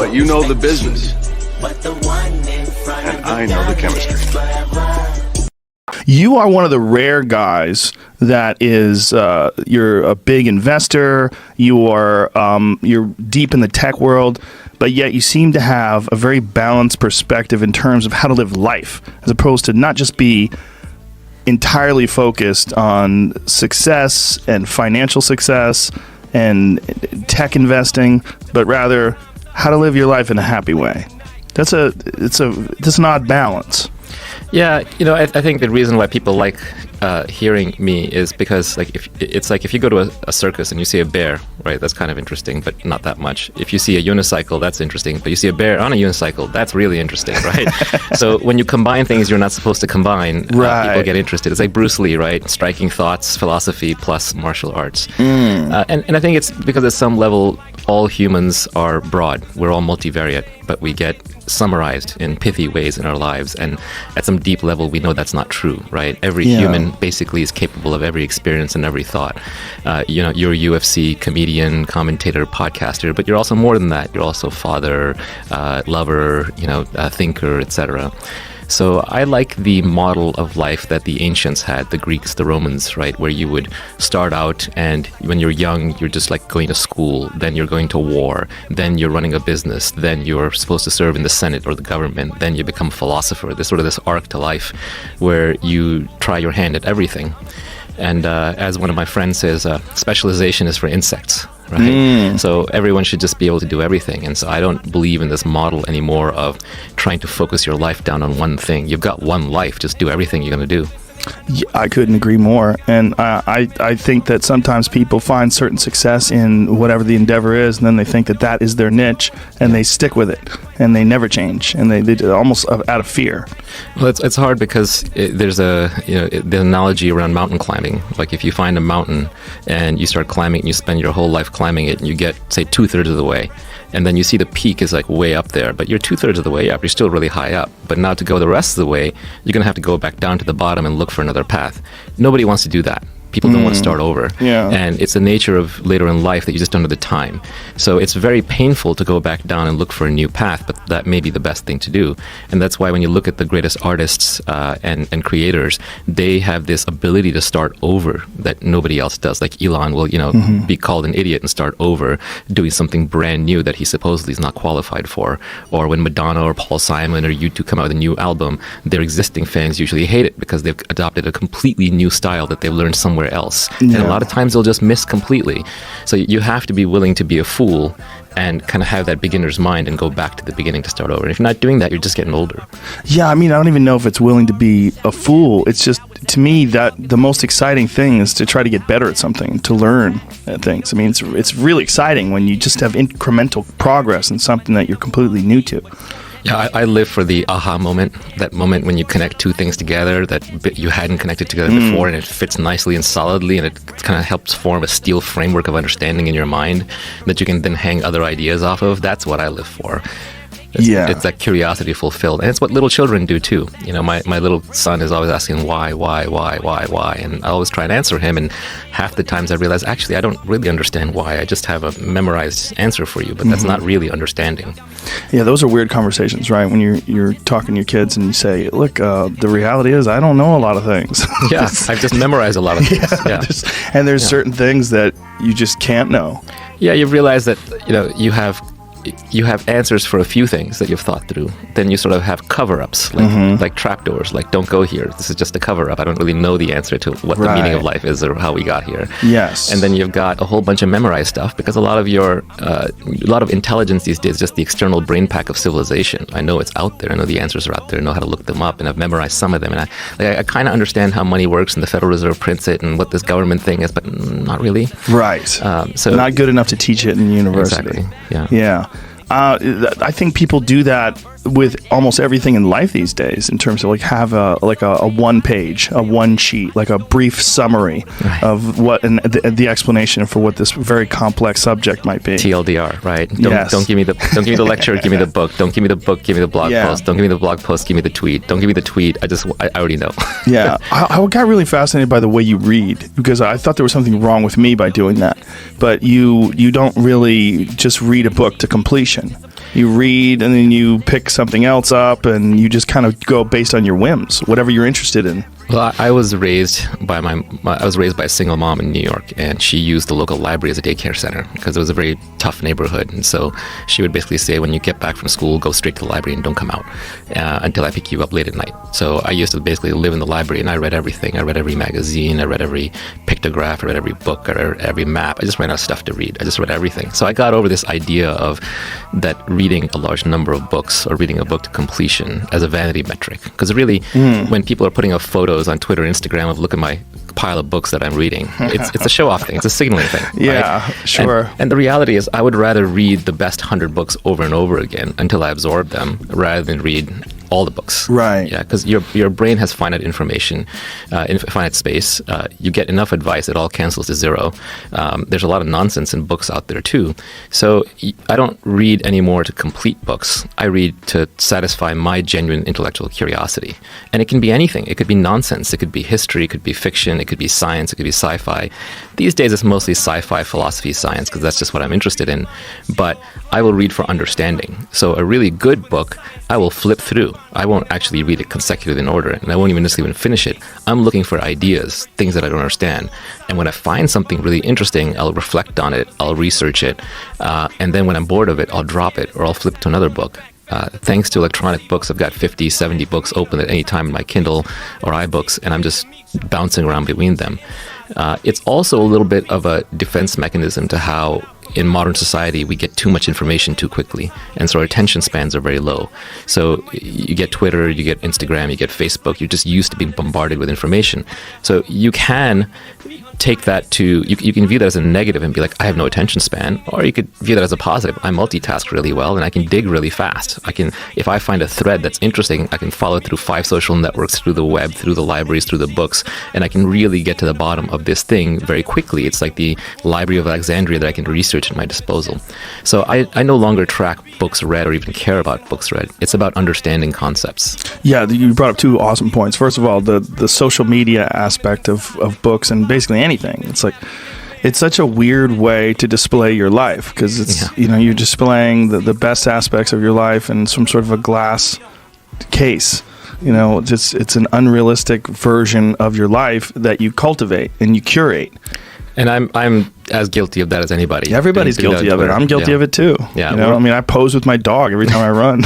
But you know the business. And I know the chemistry. You are one of the rare guys that is, you're a big investor, you're deep in the tech world, but yet you seem to have a very balanced perspective in terms of how to live life, as opposed to not just be entirely focused on success and financial success and tech investing, but rather how to live your life in a happy way. That's an odd balance. Yeah, I think the reason why people like hearing me is because if you go to a circus and you see a bear, right, that's kind of interesting, but not that much. If you see a unicycle, that's interesting, but you see a bear on a unicycle, that's really interesting, right? So when you combine things you're not supposed to combine, people get interested. It's like Bruce Lee, right? Striking thoughts, philosophy plus martial arts. And I think it's because at some level all humans are broad. We're all multivariate, but we get summarized in pithy ways in our lives, and at some deep level we know that's not true, right? Every human basically is capable of every experience and every thought. You're a UFC comedian, commentator, podcaster, but you're also more than that. You're also father, lover, thinker, etc. So I like the model of life that the ancients had, the Greeks, the Romans, right? Where you would start out and when you're young, you're just like going to school, then you're going to war, then you're running a business, then you're supposed to serve in the Senate or the government, then you become a philosopher. There's sort of this arc to life where you try your hand at everything. And as one of my friends says, specialization is for insects, right? So everyone should just be able to do everything. And so I don't believe in this model anymore of trying to focus your life down on one thing. You've got one life, just do everything you're going to do. Yeah, I couldn't agree more. And I think that sometimes people find certain success in whatever the endeavor is, and then they think that is their niche, and they stick with it, and they never change, and they do it almost out of fear. Well, it's hard because there's the analogy around mountain climbing. Like if you find a mountain and you start climbing and you spend your whole life climbing it, and you get, say, 2/3 of the way, and then you see the peak is like way up there, but you're 2/3 of the way up. You're still really high up. But now to go the rest of the way, you're going to have to go back down to the bottom and look for another path. Nobody wants to do that. People don't want to start over. Yeah. And it's the nature of later in life that you just don't have the time. So it's very painful to go back down and look for a new path, but that may be the best thing to do. And that's why when you look at the greatest artists and creators, they have this ability to start over that nobody else does. Like Elon will, be called an idiot and start over doing something brand new that he supposedly is not qualified for. Or when Madonna or Paul Simon or U2 come out with a new album, their existing fans usually hate it because they've adopted a completely new style that they've learned somewhere else. And a lot of times they'll just miss completely. So you have to be willing to be a fool and kind of have that beginner's mind and go back to the beginning to start over. And if you're not doing that, you're just getting older. Yeah, I don't even know if it's willing to be a fool. It's just, to me, that the most exciting thing is to try to get better at something, to learn at things. It's really exciting when you just have incremental progress in something that you're completely new to. Yeah, I live for the aha moment, that moment when you connect two things together that you hadn't connected together before, and it fits nicely and solidly, and it kind of helps form a steel framework of understanding in your mind that you can then hang other ideas off of. That's what I live for. It's that curiosity fulfilled. And it's what little children do too. My little son is always asking why, and I always try and answer him, and half the times I realize, actually, I don't really understand why. I just have a memorized answer for you, but that's not really understanding. Yeah, those are weird conversations, right? When you're talking to your kids and you say, look, the reality is I don't know a lot of things. Yeah, I've just memorized a lot of things. And there's certain things that you just can't know. Yeah, you realize that, you have answers for a few things that you've thought through. Then you sort of have cover-ups, like trapdoors, like don't go here. This is just a cover-up. I don't really know the answer to what the meaning of life is or how we got here. Yes. And then you've got a whole bunch of memorized stuff because a lot of intelligence these days is just the external brain pack of civilization. I know it's out there. I know the answers are out there. I know how to look them up, and I've memorized some of them. And I kind of understand how money works and the Federal Reserve prints it and what this government thing is, but not really. Right. So not good enough to teach it in university. Exactly. Yeah. I think people do that with almost everything in life these days, in terms of have a one page, a one sheet, like a brief summary of what and the explanation for what this very complex subject might be. TLDR, right? Don't give me the lecture, give me the book. Don't give me the book, give me the blog post. Don't give me the blog post, give me the tweet. Don't give me the tweet. I already know. Yeah, I got really fascinated by the way you read, because I thought there was something wrong with me by doing that. But you don't really just read a book to completion. You read and then you pick something else up and you just kind of go based on your whims, whatever you're interested in. Well, I was raised by a single mom in New York, and she used the local library as a daycare center because it was a very tough neighborhood. And so she would basically say, when you get back from school, go straight to the library and don't come out until I pick you up late at night. So I used to basically live in the library, and I read everything. I read every magazine. I read every pictograph. I read every book. I read every map. I just ran out of stuff to read. I just read everything. So I got over this idea of that reading a large number of books or reading a book to completion as a vanity metric. Because really, when people are putting up photos on Twitter and Instagram of, look at my pile of books that I'm reading, it's a show-off thing. It's a signaling thing. Yeah, right? sure. And the reality is, I would rather read the best 100 books over and over again until I absorb them, rather than read all the books. Right. Yeah, because your brain has finite information, finite space. You get enough advice, it all cancels to zero. There's a lot of nonsense in books out there too. So I don't read anymore to complete books. I read to satisfy my genuine intellectual curiosity. And it can be anything. It could be nonsense. It could be history. It could be fiction. It could be science. It could be sci-fi. These days it's mostly sci-fi, philosophy, science, because that's just what I'm interested in. But I will read for understanding. So a really good book, I will flip through. I won't actually read it consecutively in order, and I won't even necessarily finish it. I'm looking for ideas, things that I don't understand. And when I find something really interesting, I'll reflect on it, I'll research it, and then when I'm bored of it, I'll drop it, or I'll flip to another book. Thanks to electronic books, I've got 50, 70 books open at any time in my Kindle or iBooks, and I'm just bouncing around between them. It's also a little bit of a defense mechanism to how in modern society we get too much information too quickly, and so our attention spans are very low. So you get Twitter, you get Instagram, you get Facebook, you're just used to being bombarded with information. So you can take that to, you can view that as a negative and be like, I have no attention span, or you could view that as a positive. I multitask really well and I can dig really fast. If I find a thread that's interesting, I can follow through 5 social networks, through the web, through the libraries, through the books, and I can really get to the bottom of this thing very quickly. It's like the Library of Alexandria that I can research at my disposal. So I no longer track books read or even care about books read. It's about understanding concepts. Yeah, you brought up 2 awesome points. First of all, the social media aspect of books and basically anything. It's like, it's such a weird way to display your life, because it's, you're displaying the best aspects of your life in some sort of a glass case. It's an unrealistic version of your life that you cultivate and you curate. And I'm as guilty of that as anybody. Everybody's guilty of it. I'm guilty of it too. Yeah. I pose with my dog every time I run.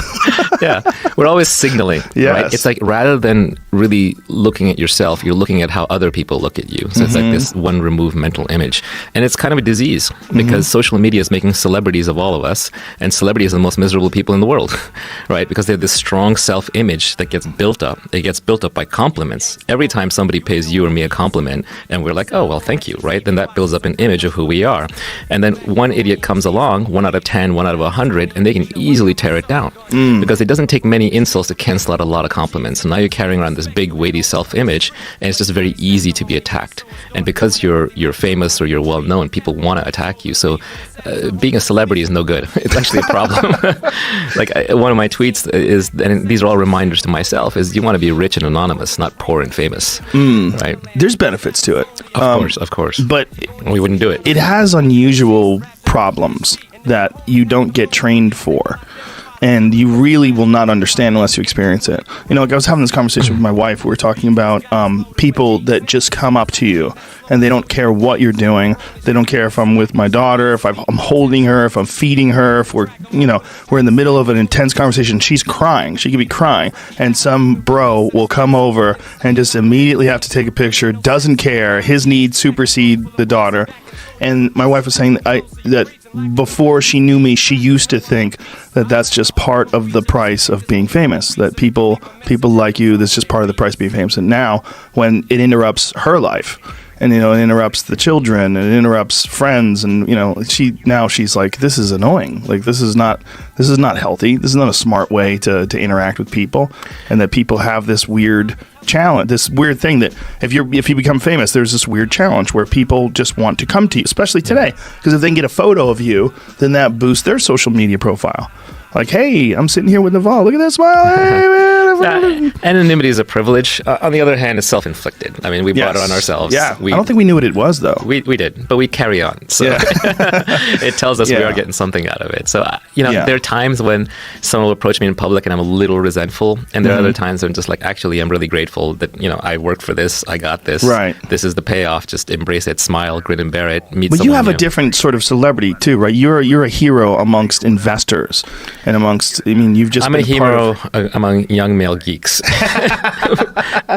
Yeah. We're always signaling. Yes. Right? It's like, rather than really looking at yourself, you're looking at how other people look at you. So it's like this one removed mental image. And it's kind of a disease, because social media is making celebrities of all of us, and celebrities are the most miserable people in the world, right? Because they have this strong self-image that gets built up. It gets built up by compliments. Every time somebody pays you or me a compliment and we're like, oh, well, thank you, right? Then that builds up an image of who we are. And then one idiot comes along, 1 out of 10, 1 out of 100, and they can easily tear it down, because it doesn't take many insults to cancel out a lot of compliments. And now you're carrying around this big, weighty self-image, and it's just very easy to be attacked. And because you're famous or you're well-known, people want to attack you. So being a celebrity is no good. It's actually a problem. One of my tweets is, and these are all reminders to myself, is you want to be rich and anonymous, not poor and famous. Right? There's benefits to it. Of course. But we wouldn't do it. It has unusual problems that you don't get trained for, and you really will not understand unless you experience it. I was having this conversation with my wife. We were talking about people that just come up to you and they don't care what you're doing. They don't care if I'm with my daughter, if I'm holding her, if I'm feeding her, if we're in the middle of an intense conversation. She's crying. She could be crying, and some bro will come over and just immediately have to take a picture. Doesn't care. His needs supersede the daughter. And my wife was saying that before she knew me, she used to think that that's just part of the price of being famous, that people like you, that's just part of the price of being famous. And now, when it interrupts her life, and it interrupts the children, and it interrupts friends, and she's like, this is annoying. Like, this is not healthy. This is not a smart way to interact with people, and that people have this weird challenge, this weird thing that if you become famous, there's this weird challenge where people just want to come to you, especially today, because if they can get a photo of you, then that boosts their social media profile. Like, hey, I'm sitting here with Naval. Look at that smile. Hey, man, Anonymity is a privilege. On the other hand, it's self-inflicted. I mean, we brought it on ourselves. Yeah, I don't think we knew what it was, though. We did, but we carry on. So it tells us we are getting something out of it. So, there are times when someone will approach me in public and I'm a little resentful. And there are other times when I'm just like, actually, I'm really grateful that, I worked for this. I got this. Right. This is the payoff. Just embrace it, smile, grin and bear it, meet But someone you have new. a different sort of celebrity, too, right? You're a hero amongst investors and you've just I'm been a hero among young male geeks.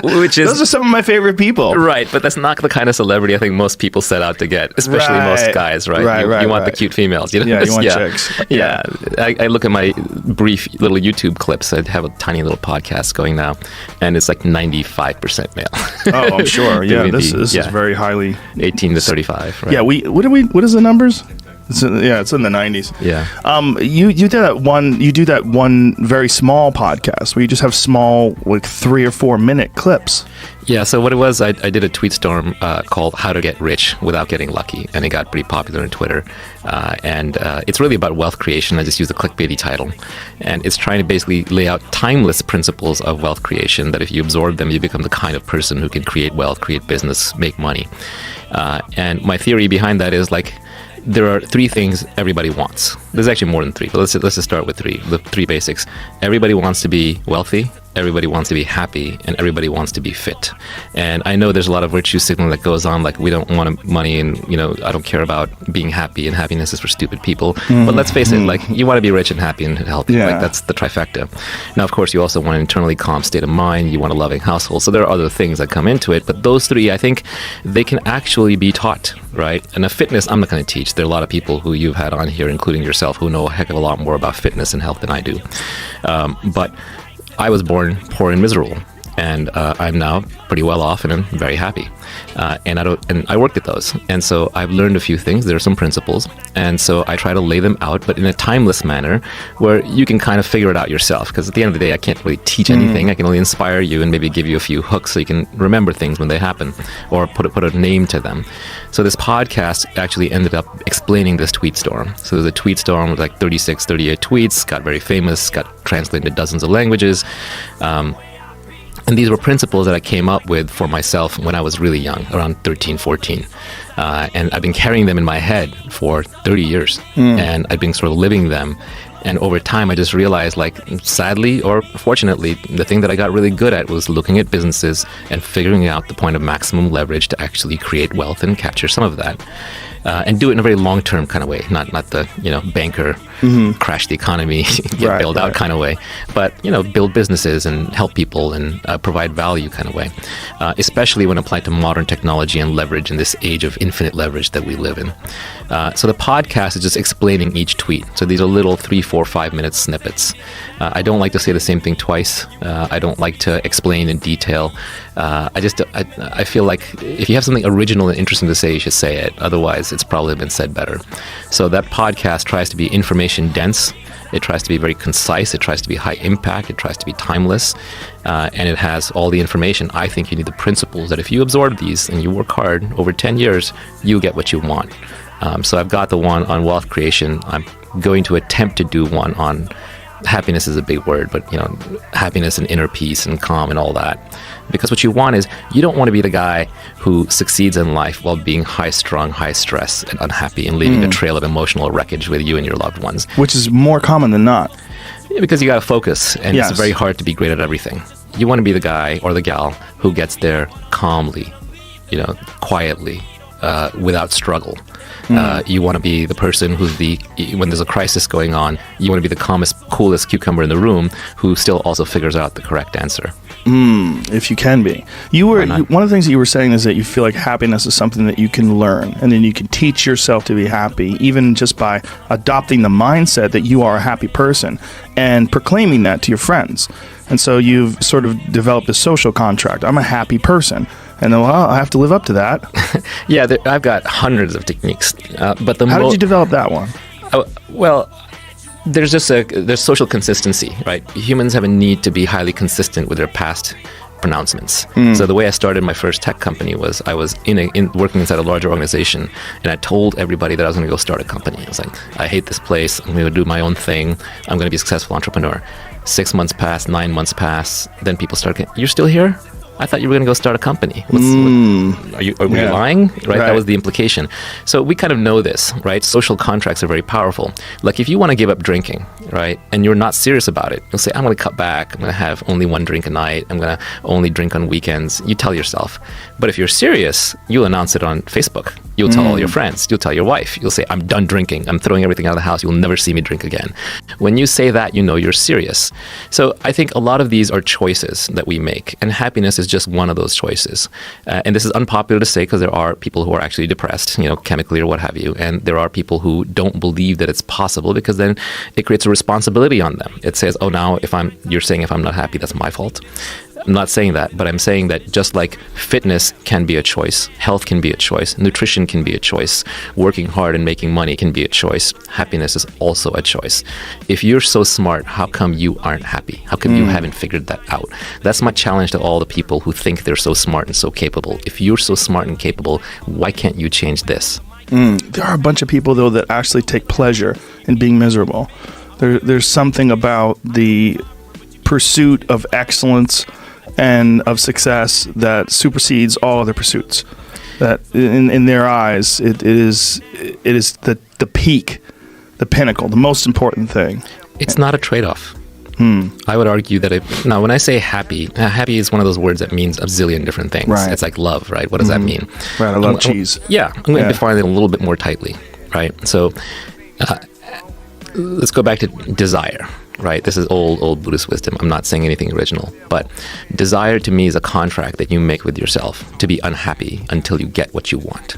Those are some of my favorite people. Right, but that's not the kind of celebrity I think most people set out to get, especially most guys, right? You want the cute females. Yeah, you want chicks. Yeah. I look at my brief little YouTube clips. I have a tiny little podcast going now, and it's like 95% male. Oh, I'm sure. Yeah, this is very highly 18 to 35. Right? Yeah, what is the numbers? It's in the 90s. Yeah. You do that one very small podcast where you just have small, like 3 or 4 minute clips. Yeah, so what it was, I did a tweet storm called How to Get Rich Without Getting Lucky, and it got pretty popular on Twitter. And it's really about wealth creation. I just used a clickbaity title. And it's trying to basically lay out timeless principles of wealth creation that if you absorb them, you become the kind of person who can create wealth, create business, make money. And my theory behind that is like, there are 3 things everybody wants. There's actually more than 3, but let's just start with 3. The 3 basics. Everybody wants to be wealthy, everybody wants to be happy, and everybody wants to be fit. And I know there's a lot of virtue signaling that goes on, like we don't want money and, I don't care about being happy, and happiness is for stupid people. But let's face it, like you want to be rich and happy and healthy. Yeah. Like that's the trifecta. Now, of course, you also want an internally calm state of mind. You want a loving household. So there are other things that come into it, but those 3, I think they can actually be taught, right? And a fitness, I'm not going to teach. There are a lot of people who you've had on here, including yourself, who know a heck of a lot more about fitness and health than I do. But I was born poor and miserable, and I'm now pretty well off, and I'm very happy. And I worked at those, and so I've learned a few things. There are some principles, and so I try to lay them out, but in a timeless manner where you can kind of figure it out yourself. Because at the end of the day, I can't really teach anything. I can only inspire you and maybe give you a few hooks so you can remember things when they happen, or put a name to them. So this podcast actually ended up explaining this tweet storm. So there's a tweet storm with like 36, 38 tweets, got very famous, got translated into dozens of languages. And these were principles that I came up with for myself when I was really young, around 13, 14. And I've been carrying them in my head for 30 years. And I've been sort of living them. And over time, I just realized, like, sadly or fortunately, the thing that I got really good at was looking at businesses and figuring out the point of maximum leverage to actually create wealth and capture some of that. And do it in a very long-term kind of way, not the banker crash the economy, get bailed out kind of way, but build businesses and help people and provide value kind of way, especially when applied to modern technology and leverage in this age of infinite leverage that we live in. So the podcast is just explaining each tweet. So these are little 3, 4, 5 minute snippets. I don't like to say the same thing twice. I don't like to explain in detail. I feel like if you have something original and interesting to say, you should say it. Otherwise, it's probably been said better. So that podcast tries to be information dense. It tries to be very concise. It tries to be high impact. It tries to be timeless. And it has all the information. I think you need the principles that if you absorb these and you work hard over 10 years, you'll get what you want. So I've got the one on wealth creation. I'm going to attempt to do one on happiness is a big word, but happiness and inner peace and calm and all that. Because what you want is, you don't want to be the guy who succeeds in life while being high-strung, high-stress, and unhappy and leaving a trail of emotional wreckage with you and your loved ones. Which is more common than not. Yeah, because you got to focus, and it's very hard to be great at everything. You want to be the guy or the gal who gets there calmly, quietly, without struggle. You want to be the person who's when there's a crisis going on, you want to be the calmest, coolest cucumber in the room who still also figures out the correct answer. If you can be. One of the things that you were saying is that you feel like happiness is something that you can learn, and then you can teach yourself to be happy, even just by adopting the mindset that you are a happy person and proclaiming that to your friends. And so you've sort of developed a social contract. I'm a happy person. And then, I have to live up to that. Yeah, I've got hundreds of techniques. But how did you develop that one? There's social consistency, right? Humans have a need to be highly consistent with their past pronouncements. So the way I started my first tech company was I was working inside a larger organization, and I told everybody that I was going to go start a company. I was like, I hate this place. I'm going to do my own thing. I'm going to be a successful entrepreneur. 6 months pass, 9 months pass. Then people start getting, you're still here? I thought you were going to go start a company. Are you lying? Right? That was the implication. So we kind of know this, right? Social contracts are very powerful. Like if you want to give up drinking, right, and you're not serious about it, you'll say, I'm going to cut back. I'm going to have only 1 drink a night. I'm going to only drink on weekends. You tell yourself. But if you're serious, you'll announce it on Facebook. You'll tell all your friends. You'll tell your wife. You'll say, I'm done drinking. I'm throwing everything out of the house. You'll never see me drink again. When you say that, you know you're serious. So I think a lot of these are choices that we make. And happiness is just one of those choices. And this is unpopular to say because there are people who are actually depressed, chemically or what have you. And there are people who don't believe that it's possible because then it creates a responsibility on them. It says, oh, now you're saying if I'm not happy, that's my fault. I'm not saying that, but I'm saying that just like fitness can be a choice, health can be a choice, nutrition can be a choice, working hard and making money can be a choice, happiness is also a choice. If you're so smart, how come you aren't happy? How come you haven't figured that out? That's my challenge to all the people who think they're so smart and so capable. If you're so smart and capable, why can't you change this? There are a bunch of people, though, that actually take pleasure in being miserable. There's something about the pursuit of excellence and of success that supersedes all other pursuits. That in their eyes, it is the peak, the pinnacle, the most important thing. It's not a trade-off. I would argue that now when I say happy is one of those words that means a zillion different things. Right. It's like love, right? What does that mean? Right, I love cheese. I'm going to define it a little bit more tightly, right? So let's go back to desire. Right, this is old Buddhist wisdom. I'm not saying anything original, but desire to me is a contract that you make with yourself to be unhappy until you get what you want.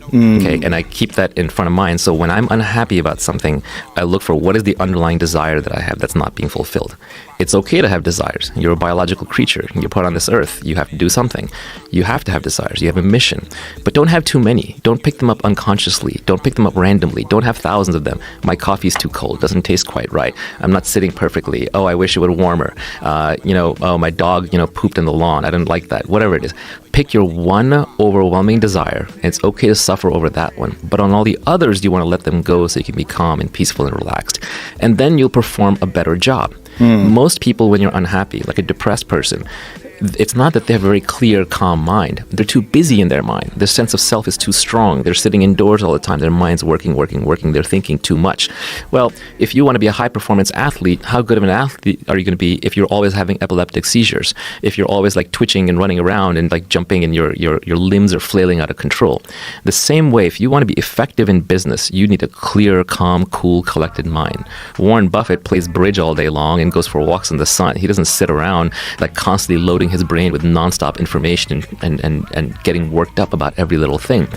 Okay, and I keep that in front of mind. So when I'm unhappy about something, I look for what is the underlying desire that I have that's not being fulfilled. It's okay to have desires. You're a biological creature. You're put on this earth. You have to do something. You have to have desires. You have a mission. But don't have too many. Don't pick them up unconsciously. Don't pick them up randomly. Don't have thousands of them. My coffee's too cold. Doesn't taste quite right. I'm not sitting perfectly. Oh, I wish it were warmer. Oh, my dog, pooped in the lawn. I didn't like that. Whatever it is. Pick your one overwhelming desire, and it's okay to suffer over that one. But on all the others, you want to let them go so you can be calm and peaceful and relaxed. And then you'll perform a better job. Most people, when you're unhappy, like a depressed person, it's not that they have a very clear, calm mind. They're too busy in their mind. Their sense of self is too strong. They're sitting indoors all the time. Their mind's working. They're thinking too much. Well, if you want to be a high-performance athlete, how good of an athlete are you going to be if you're always having epileptic seizures? If you're always like twitching and running around and like jumping and your limbs are flailing out of control? The same way, if you want to be effective in business, you need a clear, calm, cool, collected mind. Warren Buffett plays bridge all day long and goes for walks in the sun. He doesn't sit around like constantly loading his brain with nonstop information and getting worked up about every little thing.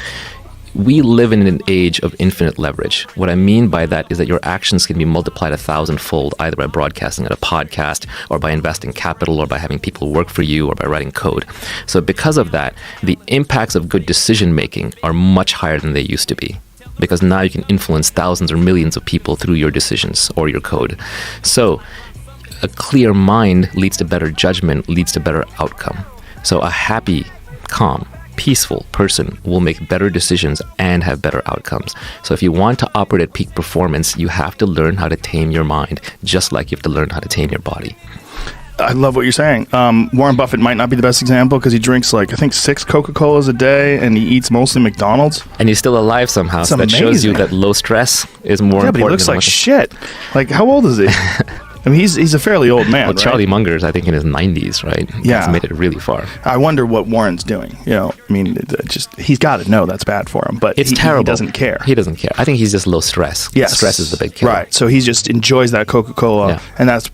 We live in an age of infinite leverage. What I mean by that is that your actions can be multiplied 1,000-fold, either by broadcasting at a podcast, or by investing capital, or by having people work for you, or by writing code. So because of that, the impacts of good decision making are much higher than they used to be, because now you can influence thousands or millions of people through your decisions or your code. So a clear mind leads to better judgment, leads to better outcome. So a happy, calm, peaceful person will make better decisions and have better outcomes. So if you want to operate at peak performance, you have to learn how to tame your mind, just like you have to learn how to tame your body. I love what you're saying. Warren Buffett might not be the best example because he drinks 6 Coca-Colas a day and he eats mostly McDonald's. And he's still alive somehow. That's so that amazing. Shows you that low stress is more important. Yeah, but he looks like shit. How old is he? I mean, he's a fairly old man, well, right? Charlie Munger's, I think, in his 90s, right? Yeah. He's made it really far. I wonder what Warren's doing. He's got to know that's bad for him, but it's terrible. He doesn't care. He doesn't care. I think he's just low stress. Yes. Stress is the big killer. Right. So he just enjoys that Coca-Cola, and that's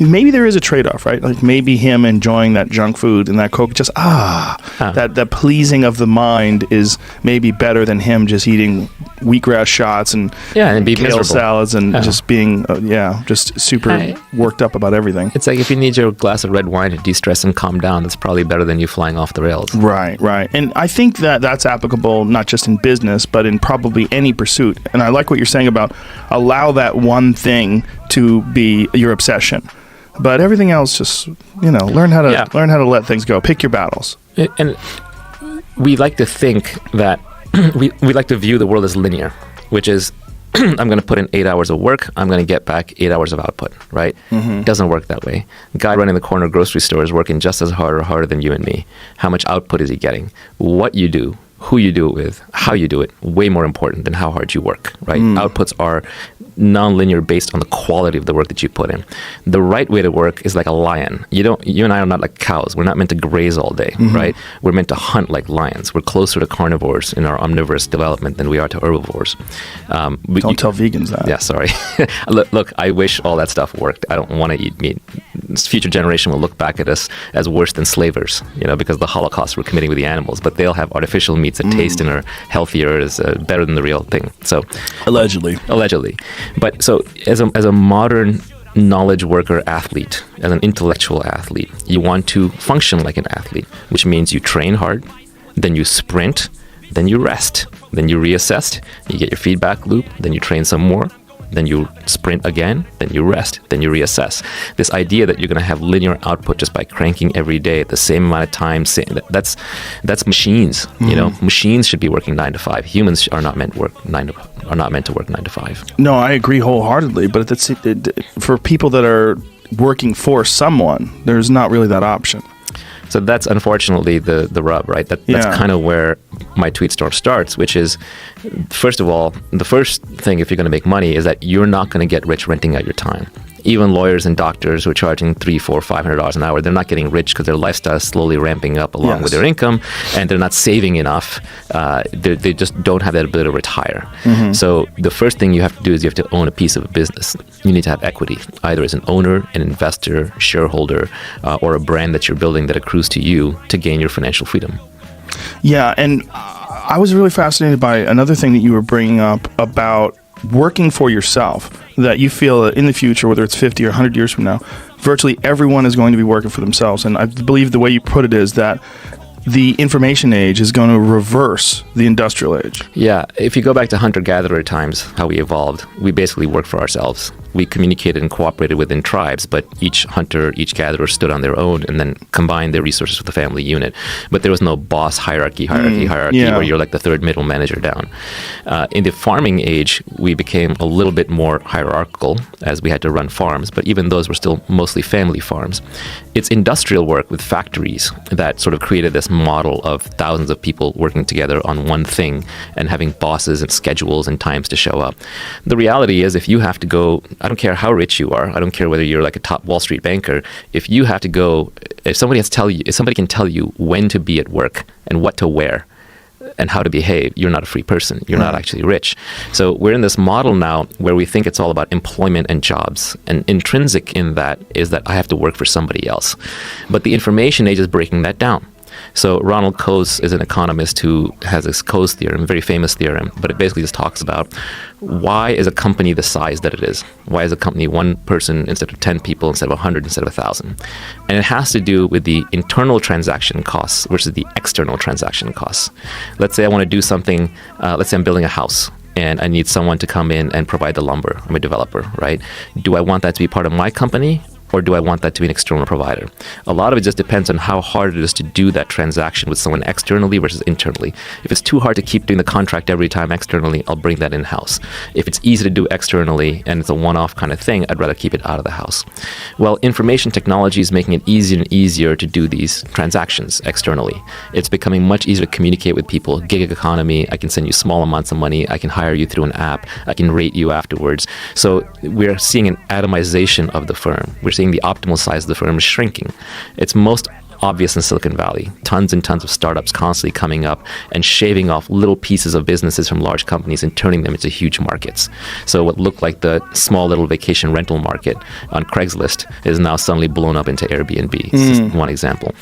maybe there is a trade-off, right? Like maybe him enjoying that junk food and that Coke, that pleasing of the mind is maybe better than him just eating wheatgrass shots and be kale miserable. salads and just being just super worked up about everything. It's like if you need your glass of red wine to de-stress and calm down, that's probably better than you flying off the rails. Right. And I think that that's applicable not just in business, but in probably any pursuit. And I like what you're saying about allow that one thing to be your obsession. But everything else, just learn how to let things go. Pick your battles. And we like to think that we like to view the world as linear, which is I'm going to put in 8 hours of work. I'm going to get back 8 hours of output, right? It doesn't work that way. The guy running the corner grocery store is working just as hard or harder than you and me. How much output is he getting? What you do, who you do it with, how you do it, way more important than how hard you work, right? Outputs are non-linear based on the quality of the work that you put in. The right way to work is like a lion. You and I are not like cows. We're not meant to graze all day, right? We're meant to hunt like lions. We're closer to carnivores in our omnivorous development than we are to herbivores. Don't tell vegans that. Yeah, sorry. Look, I wish all that stuff worked. I don't want to eat meat. This future generation will look back at us as worse than slavers, because of the Holocaust we're committing with the animals. But they'll have artificial meats that taste and are healthier, is better than the real thing. So allegedly. But so as a modern knowledge worker athlete, as an intellectual athlete, you want to function like an athlete, which means you train hard, then you sprint, then you rest, then you reassess, you get your feedback loop, then you train some more, then you sprint again, then you rest, then you reassess. This idea that you're going to have linear output just by cranking every day at the same amount of time, that's machines. Machines should be working 9 to 5. Humans are not meant to work 9 to 5. No, I agree wholeheartedly. But for people that are working for someone, there's not really that option. So that's unfortunately the rub, right? That's kind of where my tweet storm starts, which is, first of all, the first thing if you're going to make money is that you're not going to get rich renting out your time. Even lawyers and doctors who are charging $300, $400, $500 an hour, they're not getting rich because their lifestyle is slowly ramping up along with their income, and they're not saving enough. They just don't have that ability to retire. So the first thing you have to do is you have to own a piece of a business. You need to have equity, either as an owner, an investor, shareholder, or a brand that you're building that accrues to you to gain your financial freedom. Yeah, and I was really fascinated by another thing that you were bringing up about working for yourself, that you feel that in the future, whether it's 50 or 100 years from now, virtually everyone is going to be working for themselves. And I believe the way you put it is that the information age is going to reverse the industrial age. Yeah, if you go back to hunter-gatherer times, how we evolved, we basically worked for ourselves. We communicated and cooperated within tribes, but each hunter, each gatherer stood on their own and then combined their resources with the family unit. But there was no boss hierarchy where you're like the third middle manager down. In the farming age, we became a little bit more hierarchical as we had to run farms, but even those were still mostly family farms. It's industrial work with factories that sort of created this model of thousands of people working together on one thing and having bosses and schedules and times to show up. The reality is, if you have to go, I don't care how rich you are, I don't care whether you're like a top Wall Street banker, if you have to go, if somebody can tell you when to be at work and what to wear and how to behave, you're not a free person. You're not actually rich. So we're in this model now where we think it's all about employment and jobs. And intrinsic in that is that I have to work for somebody else. But the information age is breaking that down. So Ronald Coase is an economist who has this Coase theorem, a very famous theorem, but it basically just talks about why is a company the size that it is? Why is a company one person instead of 10 people, instead of 100, instead of 1,000? And it has to do with the internal transaction costs versus the external transaction costs. Let's say I want to do something, let's say I'm building a house, and I need someone to come in and provide the lumber. I'm a developer, right? Do I want that to be part of my company? Or do I want that to be an external provider? A lot of it just depends on how hard it is to do that transaction with someone externally versus internally. If it's too hard to keep doing the contract every time externally, I'll bring that in-house. If it's easy to do externally and it's a one-off kind of thing, I'd rather keep it out of the house. Well, information technology is making it easier and easier to do these transactions externally. It's becoming much easier to communicate with people. Gig economy, I can send you small amounts of money. I can hire you through an app. I can rate you afterwards. So we're seeing an atomization of the firm. We're seeing the optimal size of the firm is shrinking. It's most obvious in Silicon Valley. Tons and tons of startups constantly coming up and shaving off little pieces of businesses from large companies and turning them into huge markets. So what looked like the small little vacation rental market on Craigslist is now suddenly blown up into Airbnb. This is one example.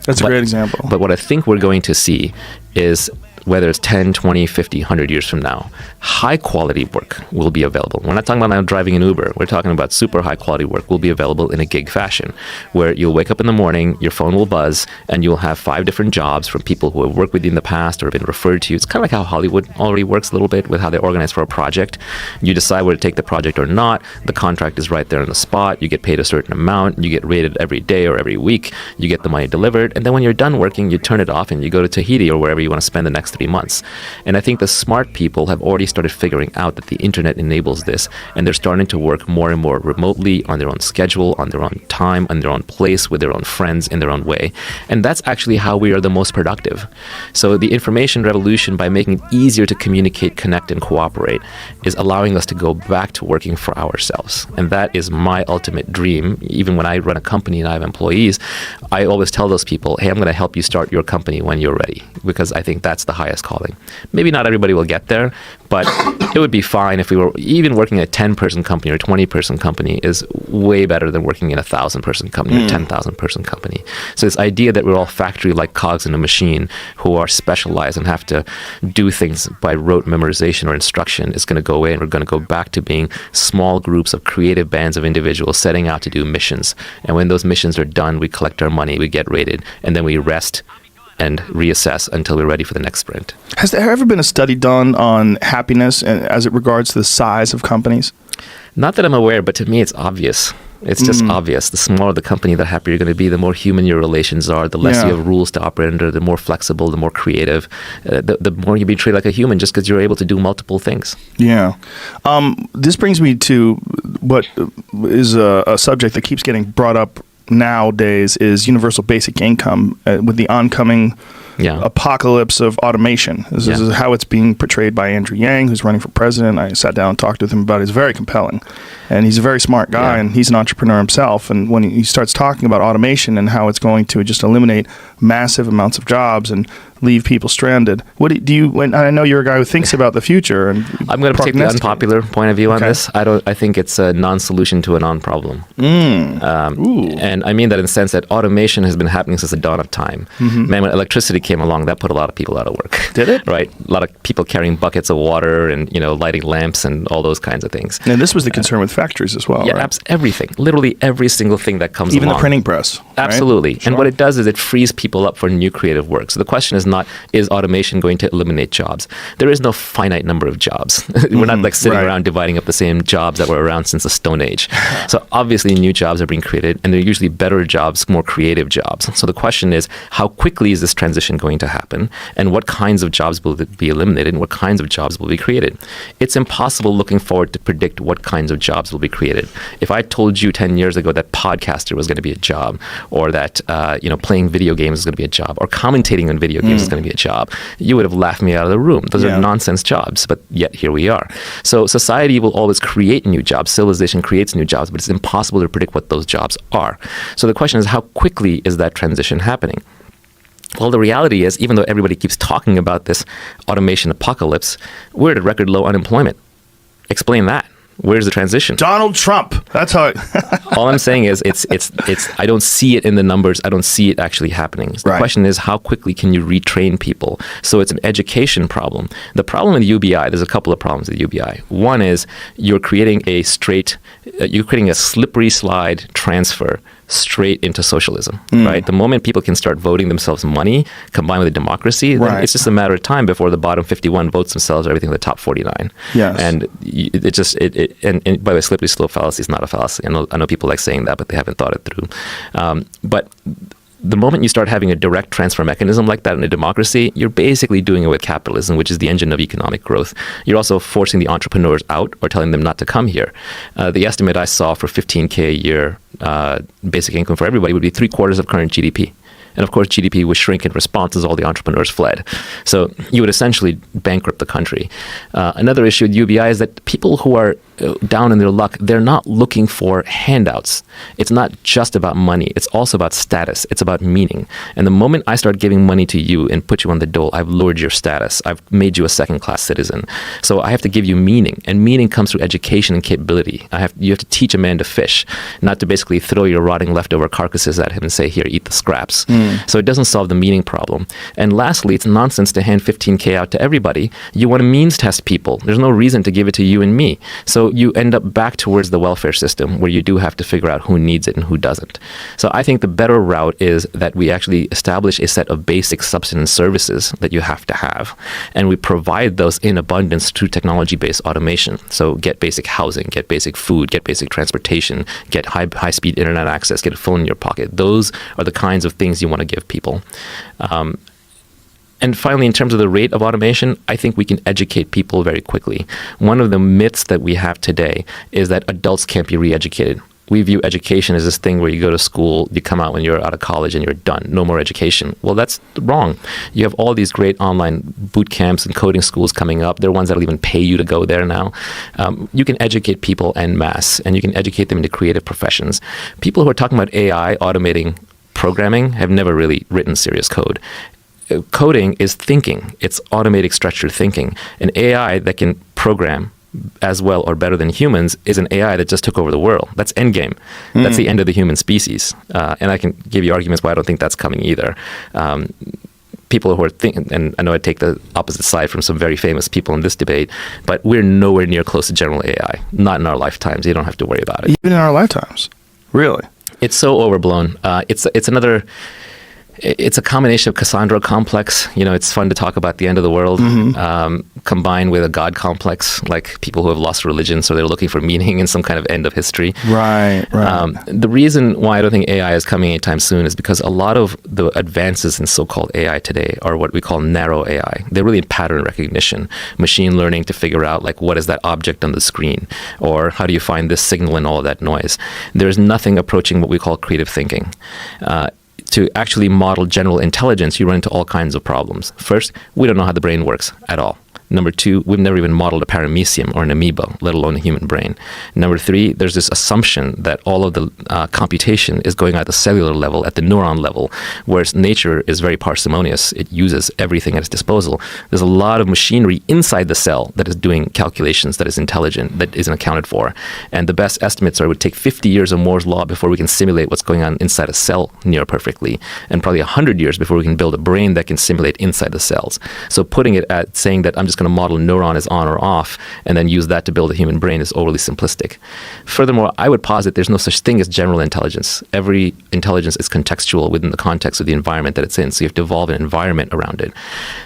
That's a great example. But what I think we're going to see is whether it's 10, 20, 50, 100 years from now, high quality work will be available. We're not talking about now driving an Uber. We're talking about super high quality work will be available in a gig fashion, where you'll wake up in the morning, your phone will buzz, and you'll have 5 different jobs from people who have worked with you in the past or have been referred to you. It's kind of like how Hollywood already works a little bit with how they organize for a project. You decide whether to take the project or not. The contract is right there on the spot. You get paid a certain amount. You get rated every day or every week. You get the money delivered. And then when you're done working, you turn it off and you go to Tahiti or wherever you want to spend the next 3 months. And I think the smart people have already started figuring out that the internet enables this, and they're starting to work more and more remotely on their own schedule, on their own time, on their own place, with their own friends, in their own way. And that's actually how we are the most productive. So the information revolution, by making it easier to communicate, connect, and cooperate, is allowing us to go back to working for ourselves. And that is my ultimate dream. Even when I run a company and I have employees, I always tell those people, hey, I'm going to help you start your company when you're ready, because I think that's the highest calling. Maybe not everybody will get there, but it would be fine if we were even working at a 10-person company or 20-person company is way better than working in a 1,000-person company or 10,000-person company. So this idea that we're all factory-like cogs in a machine who are specialized and have to do things by rote memorization or instruction is going to go away, and we're going to go back to being small groups of creative bands of individuals setting out to do missions. And when those missions are done, we collect our money, we get rated, and then we rest and reassess until we're ready for the next sprint. Has there ever been a study done on happiness as it regards to the size of companies? Not that I'm aware, but to me it's obvious. It's just obvious. The smaller the company, the happier you're going to be, the more human your relations are, the less you have rules to operate under, the more flexible, the more creative, the more you be treated like a human just because you're able to do multiple things. Yeah. This brings me to what is a subject that keeps getting brought up nowadays, is universal basic income with the oncoming apocalypse of automation. This is how it's being portrayed by Andrew Yang, who's running for president. I sat down and talked with him about it. It's very compelling. And he's a very smart guy, and he's an entrepreneur himself. And when he starts talking about automation and how it's going to just eliminate massive amounts of jobs and leave people stranded, what do you? When I know you're a guy who thinks about the future, and I'm going to take the unpopular point of view on this. I think it's a non-solution to a non-problem. And I mean that in the sense that automation has been happening since the dawn of time. Man, when electricity came along, that put a lot of people out of work. Did it? Right. A lot of people carrying buckets of water and lighting lamps and all those kinds of things. And this was the concern with factories as well. Yeah, right? Everything. Literally every single thing that comes Even along. the printing press. Absolutely. Right? And what it does is it frees people up for new creative work. So the question is not, is automation going to eliminate jobs? There is no finite number of jobs. We're not like sitting around dividing up the same jobs that were around since the Stone Age. So obviously new jobs are being created, and they're usually better jobs, more creative jobs. So the question is, how quickly is this transition going to happen? And what kinds of jobs will be eliminated, and what kinds of jobs will be created? It's impossible looking forward to predict what kinds of jobs will be created. If I told you 10 years ago that podcaster was going to be a job, or that playing video games is going to be a job, or commentating on video games is going to be a job, you would have laughed me out of the room. Those are nonsense jobs, but yet here we are. So society will always create new jobs. Civilization creates new jobs, but it's impossible to predict what those jobs are. So the question is, how quickly is that transition happening? Well, the reality is, even though everybody keeps talking about this automation apocalypse, we're at a record low unemployment. Explain that. Where's the transition? Donald Trump. That's how. All I'm saying is, it's. I don't see it in the numbers. I don't see it actually happening. So the question is, how quickly can you retrain people? So it's an education problem. The problem with UBI, there's a couple of problems with UBI. One is you're creating a slippery slide transfer straight into socialism, right? The moment people can start voting themselves money combined with a democracy, then it's just a matter of time before the bottom 51 votes themselves everything in the top 49. Yes. And and by the way, slippery slope fallacy is not a fallacy. I know people like saying that, but they haven't thought it through. But the moment you start having a direct transfer mechanism like that in a democracy, you're basically doing it with capitalism, which is the engine of economic growth. You're also forcing the entrepreneurs out or telling them not to come here. The estimate I saw for $15K a year basic income for everybody would be 3/4 of current GDP. And of course, GDP would shrink in response as all the entrepreneurs fled. So you would essentially bankrupt the country. Another issue with UBI is that people who are down in their luck, they're not looking for handouts. It's not just about money. It's also about status. It's about meaning. And the moment I start giving money to you and put you on the dole, I've lowered your status. I've made you a second-class citizen. So I have to give you meaning, and meaning comes through education and capability. You have to teach a man to fish, not to basically throw your rotting leftover carcasses at him and say, here, eat the scraps. So it doesn't solve the meaning problem. And lastly, it's nonsense to hand 15K out to everybody. You want to means test people. There's no reason to give it to you and me. So you end up back towards the welfare system where you do have to figure out who needs it and who doesn't. So I think the better route is that we actually establish a set of basic subsistence services that you have to have. And we provide those in abundance through technology-based automation. So get basic housing, get basic food, get basic transportation, get high-speed internet access, get a phone in your pocket. Those are the kinds of things you want to give people. And finally, in terms of the rate of automation, I think we can educate people very quickly. One of the myths that we have today is that adults can't be re-educated. We view education as this thing where you go to school, you come out when you're out of college and you're done. No more education. Well, that's wrong. You have all these great online boot camps and coding schools coming up. There are ones that will even pay you to go there now. You can educate people en masse, and you can educate them into creative professions. People who are talking about AI automating programming have never really written serious code. Coding is thinking. It's automatic structured thinking. An AI that can program as well or better than humans is an AI that just took over the world. That's endgame. That's the end of the human species. And I can give you arguments why I don't think that's coming either. People who are thinking, and I know I take the opposite side from some very famous people in this debate, but we're nowhere near close to general AI. Not in our lifetimes. You don't have to worry about it. Even in our lifetimes? Really? It's so overblown. It's a combination of Cassandra complex. It's fun to talk about the end of the world, combined with a God complex, like people who have lost religion, so they're looking for meaning in some kind of end of history. Right. The reason why I don't think AI is coming anytime soon is because a lot of the advances in so-called AI today are what we call narrow AI. They're really pattern recognition, machine learning to figure out, like, what is that object on the screen, or how do you find this signal in all of that noise. There's nothing approaching what we call creative thinking. To actually model general intelligence, you run into all kinds of problems. First, we don't know how the brain works at all. Number two, we've never even modeled a paramecium or an amoeba, let alone a human brain. Number three, there's this assumption that all of the computation is going at the cellular level, at the neuron level, whereas nature is very parsimonious. It uses everything at its disposal. There's a lot of machinery inside the cell that is doing calculations, that is intelligent, that isn't accounted for. And the best estimates are it would take 50 years of Moore's law before we can simulate what's going on inside a cell near perfectly, and probably 100 years before we can build a brain that can simulate inside the cells. So putting it at saying that I'm just going to model a neuron as on or off and then use that to build a human brain is overly simplistic. Furthermore, I would posit there's no such thing as general intelligence. Every intelligence is contextual within the context of the environment that it's in, so you have to evolve an environment around it.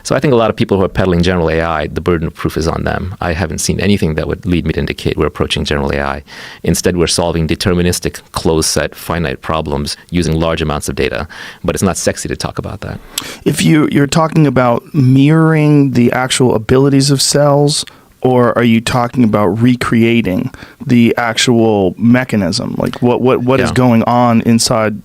So I think a lot of people who are peddling general AI, the burden of proof is on them. I haven't seen anything that would lead me to indicate we're approaching general AI. Instead, we're solving deterministic, closed-set, finite problems using large amounts of data, but it's not sexy to talk about that. If you're talking about mirroring the actual abilities of cells, or are you talking about recreating the actual mechanism? Like what is going on inside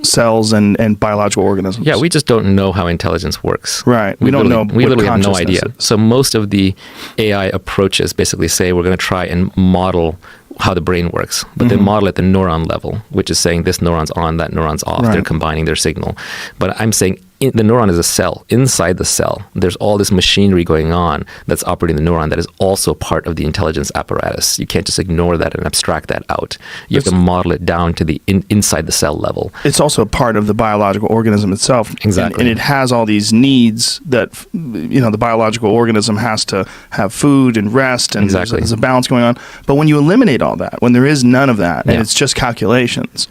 cells and biological organisms? Yeah, we just don't know how intelligence works. Right. We literally have no idea. So most of the AI approaches basically say we're going to try and model how the brain works, but they model at the neuron level, which is saying this neuron's on, that neuron's off. Right. They're combining their signal. But I'm saying the neuron is a cell. Inside the cell, there's all this machinery going on that's operating the neuron that is also part of the intelligence apparatus. You can't just ignore that and abstract that out. You have to model it down to the inside the cell level. It's also a part of the biological organism itself. Exactly. And it has all these needs that, the biological organism has to have food and rest, and exactly. there's a balance going on. But when you eliminate all that, when there is none of that, and it's just calculations,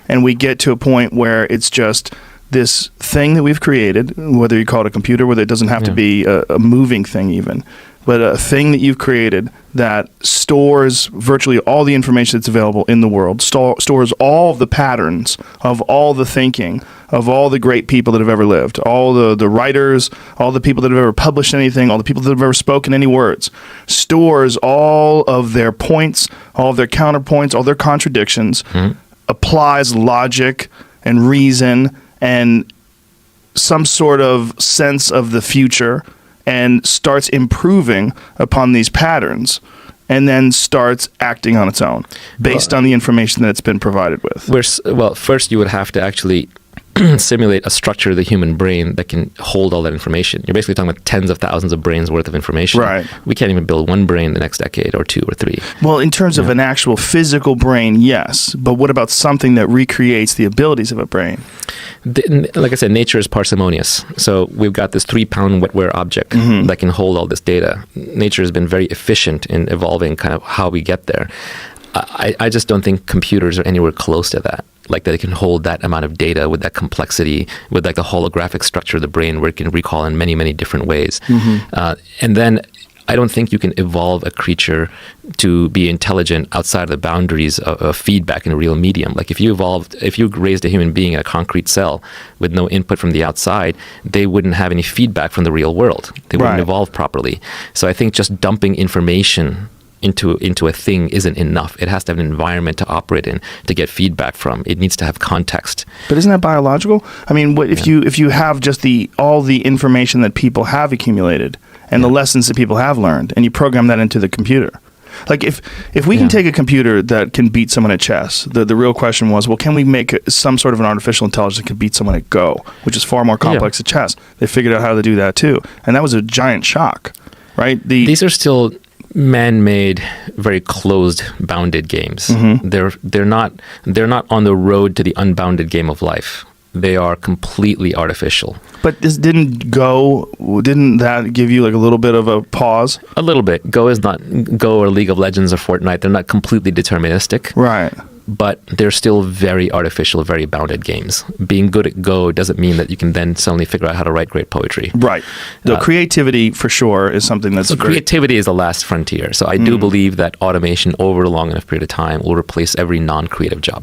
and we get to a point where it's just this thing that we've created, whether you call it a computer, whether it doesn't have to be a moving thing even, but a thing that you've created that stores virtually all the information that's available in the world, stores all of the patterns of all the thinking of all the great people that have ever lived, all the writers, all the people that have ever published anything, all the people that have ever spoken any words, stores all of their points, all of their counterpoints, all their contradictions, applies logic and reason and some sort of sense of the future, and starts improving upon these patterns. and then starts acting on its own based on the information that it's been provided with? Well, first you would have to actually simulate a structure of the human brain that can hold all that information. You're basically talking about tens of thousands of brains worth of information. Right. We can't even build one brain the next decade or 2 or 3. Well, in terms of an actual physical brain, yes. But what about something that recreates the abilities of a brain? Like I said, nature is parsimonious. So we've got this 3-pound wetware object that can hold all this data. Nature has been very efficient in evolving kind of how we get there. I just don't think computers are anywhere close to that. Like that it can hold that amount of data with that complexity, with like the holographic structure of the brain where it can recall in many, many different ways. And then I don't think you can evolve a creature to be intelligent outside of the boundaries of feedback in a real medium. Like if you raised a human being in a concrete cell with no input from the outside, they wouldn't have any feedback from the real world. They wouldn't evolve properly. So I think just dumping information into a thing isn't enough. It has to have an environment to operate in, to get feedback from. It needs to have context. But isn't that biological? I mean, if you have just all the information that people have accumulated and the lessons that people have learned, and you program that into the computer. Like if we can take a computer that can beat someone at chess, the real question was, well, can we make some sort of an artificial intelligence that can beat someone at Go, which is far more complex than chess? They figured out how to do that too, and that was a giant shock, right? These are still man-made, very closed, bounded games. They're not on the road to the unbounded game of life. They are completely artificial. But didn't that give you like a little bit of a pause? A little bit. Go or League of Legends or Fortnite. They're not completely deterministic. Right. But they're still very artificial, very bounded games. Being good at Go doesn't mean that you can then suddenly figure out how to write great poetry. Right. The creativity, for sure, is something that's creativity is the last frontier. So I do believe that automation over a long enough period of time will replace every non-creative job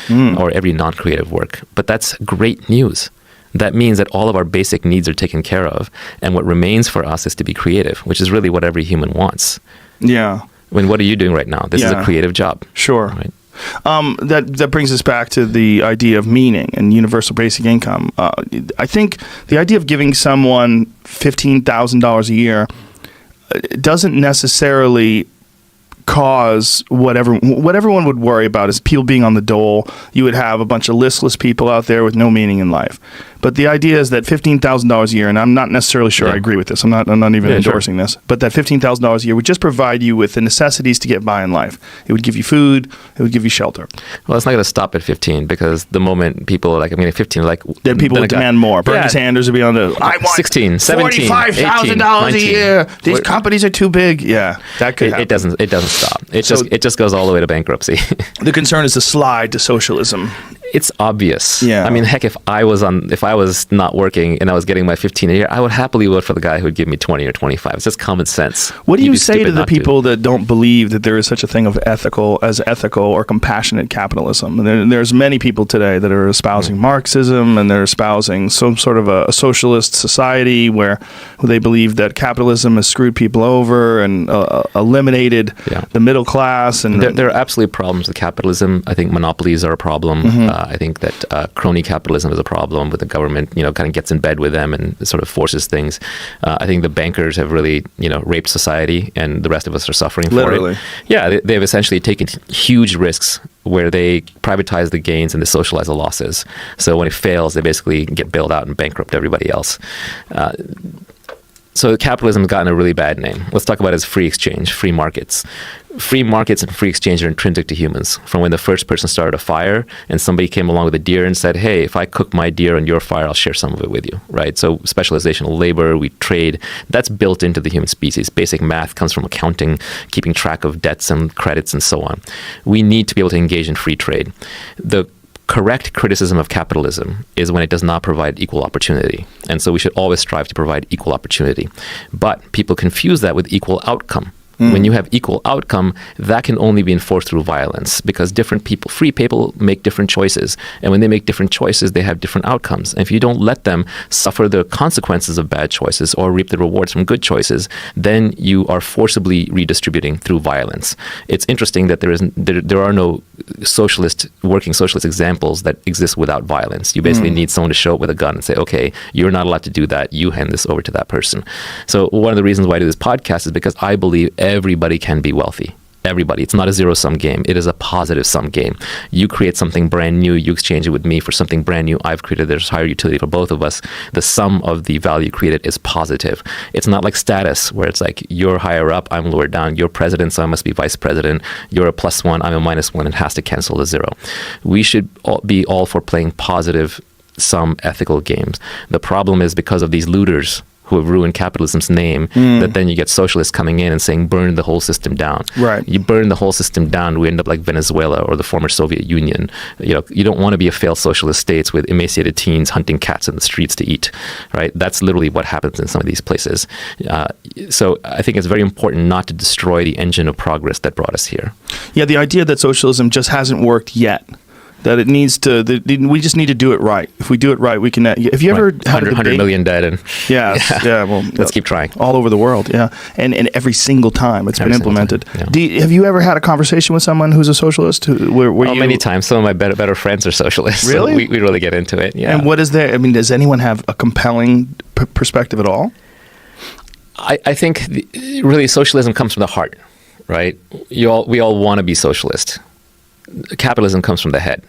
or every non-creative work. But that's great news. That means that all of our basic needs are taken care of, and what remains for us is to be creative, which is really what every human wants. Yeah. I mean, what are you doing right now? This is a creative job. Sure. Right? That brings us back to the idea of meaning and universal basic income. I think the idea of giving someone $15,000 a year doesn't necessarily cause what everyone would worry about is people being on the dole. You would have a bunch of listless people out there with no meaning in life. But the idea is that $15,000 a year, and I'm not necessarily sure I agree with this. I'm not even endorsing this. But that $15,000 a year would just provide you with the necessities to get by in life. It would give you food. It would give you shelter. Well, it's not going to stop at 15 because the moment people are like, I mean, at 15, like then people would demand more. Bernie Sanders would be on the I want 16, 17, $45,000 a year. These companies are too big. Yeah, that could happen. It doesn't stop. It just goes all the way to bankruptcy. The concern is the slide to socialism. It's obvious. Yeah. I mean, heck, if I was not working and I was getting my 15 a year, I would happily vote for the guy who would give me 20 or 25. It's just common sense. What do you say to the people that don't believe that there is such a thing of ethical or compassionate capitalism? There's many people today that are espousing Marxism, and they're espousing some sort of a socialist society where they believe that capitalism has screwed people over and eliminated the middle class. And there are absolutely problems with capitalism. I think monopolies are a problem. I think that crony capitalism is a problem with the government, kind of gets in bed with them and sort of forces things. I think the bankers have really, raped society, and the rest of us are suffering for it. Yeah, they've essentially taken huge risks where they privatize the gains and they socialize the losses. So when it fails, they basically get bailed out and bankrupt everybody else. So capitalism has gotten a really bad name. Let's talk about it as free exchange, free markets. Free markets and free exchange are intrinsic to humans. From when the first person started a fire and somebody came along with a deer and said, hey, if I cook my deer on your fire, I'll share some of it with you, right? So specialization of labor, we trade, that's built into the human species. Basic math comes from accounting, keeping track of debts and credits and so on. We need to be able to engage in free trade. The correct criticism of capitalism is when it does not provide equal opportunity. And so we should always strive to provide equal opportunity. But people confuse that with equal outcome. When you have equal outcome, that can only be enforced through violence because free people make different choices. And when they make different choices, they have different outcomes. And if you don't let them suffer the consequences of bad choices or reap the rewards from good choices, then you are forcibly redistributing through violence. It's interesting that there are no working socialist examples that exist without violence. You basically need someone to show up with a gun and say, okay, you're not allowed to do that. You hand this over to that person. So one of the reasons why I do this podcast is because I believe everybody can be wealthy. everybody. It's not a zero-sum game. It is a positive-sum game. You create something brand new, you exchange it with me for something brand new I've created. There's higher utility for both of us. The sum of the value created is positive. It's not like status, where it's like you're higher up, I'm lower down. You're president, so I must be vice president. You're a +1, I'm a -1, and has to cancel the zero. We should be all for playing positive sum ethical games. The problem is because of these looters who have ruined capitalism's name, that then you get socialists coming in and saying, burn the whole system down. Right. You burn the whole system down, we end up like Venezuela or the former Soviet Union. You don't want to be a failed socialist states with emaciated teens hunting cats in the streets to eat, right? That's literally what happens in some of these places. So I think it's very important not to destroy the engine of progress that brought us here. Yeah, the idea that socialism just hasn't worked yet. That it needs to, we just need to do it right. If we do it right, we can. Have you ever had a 100 million dead? And well, let's keep trying. All over the world, yeah. And every single time it's been implemented. Yeah. Have you ever had a conversation with someone who's a socialist? Many times. Some of my better friends are socialists. Really? So we really get into it, yeah. And what is there? I mean, does anyone have a compelling perspective at all? I think really socialism comes from the heart, right? We all want to be socialist. Capitalism comes from the head.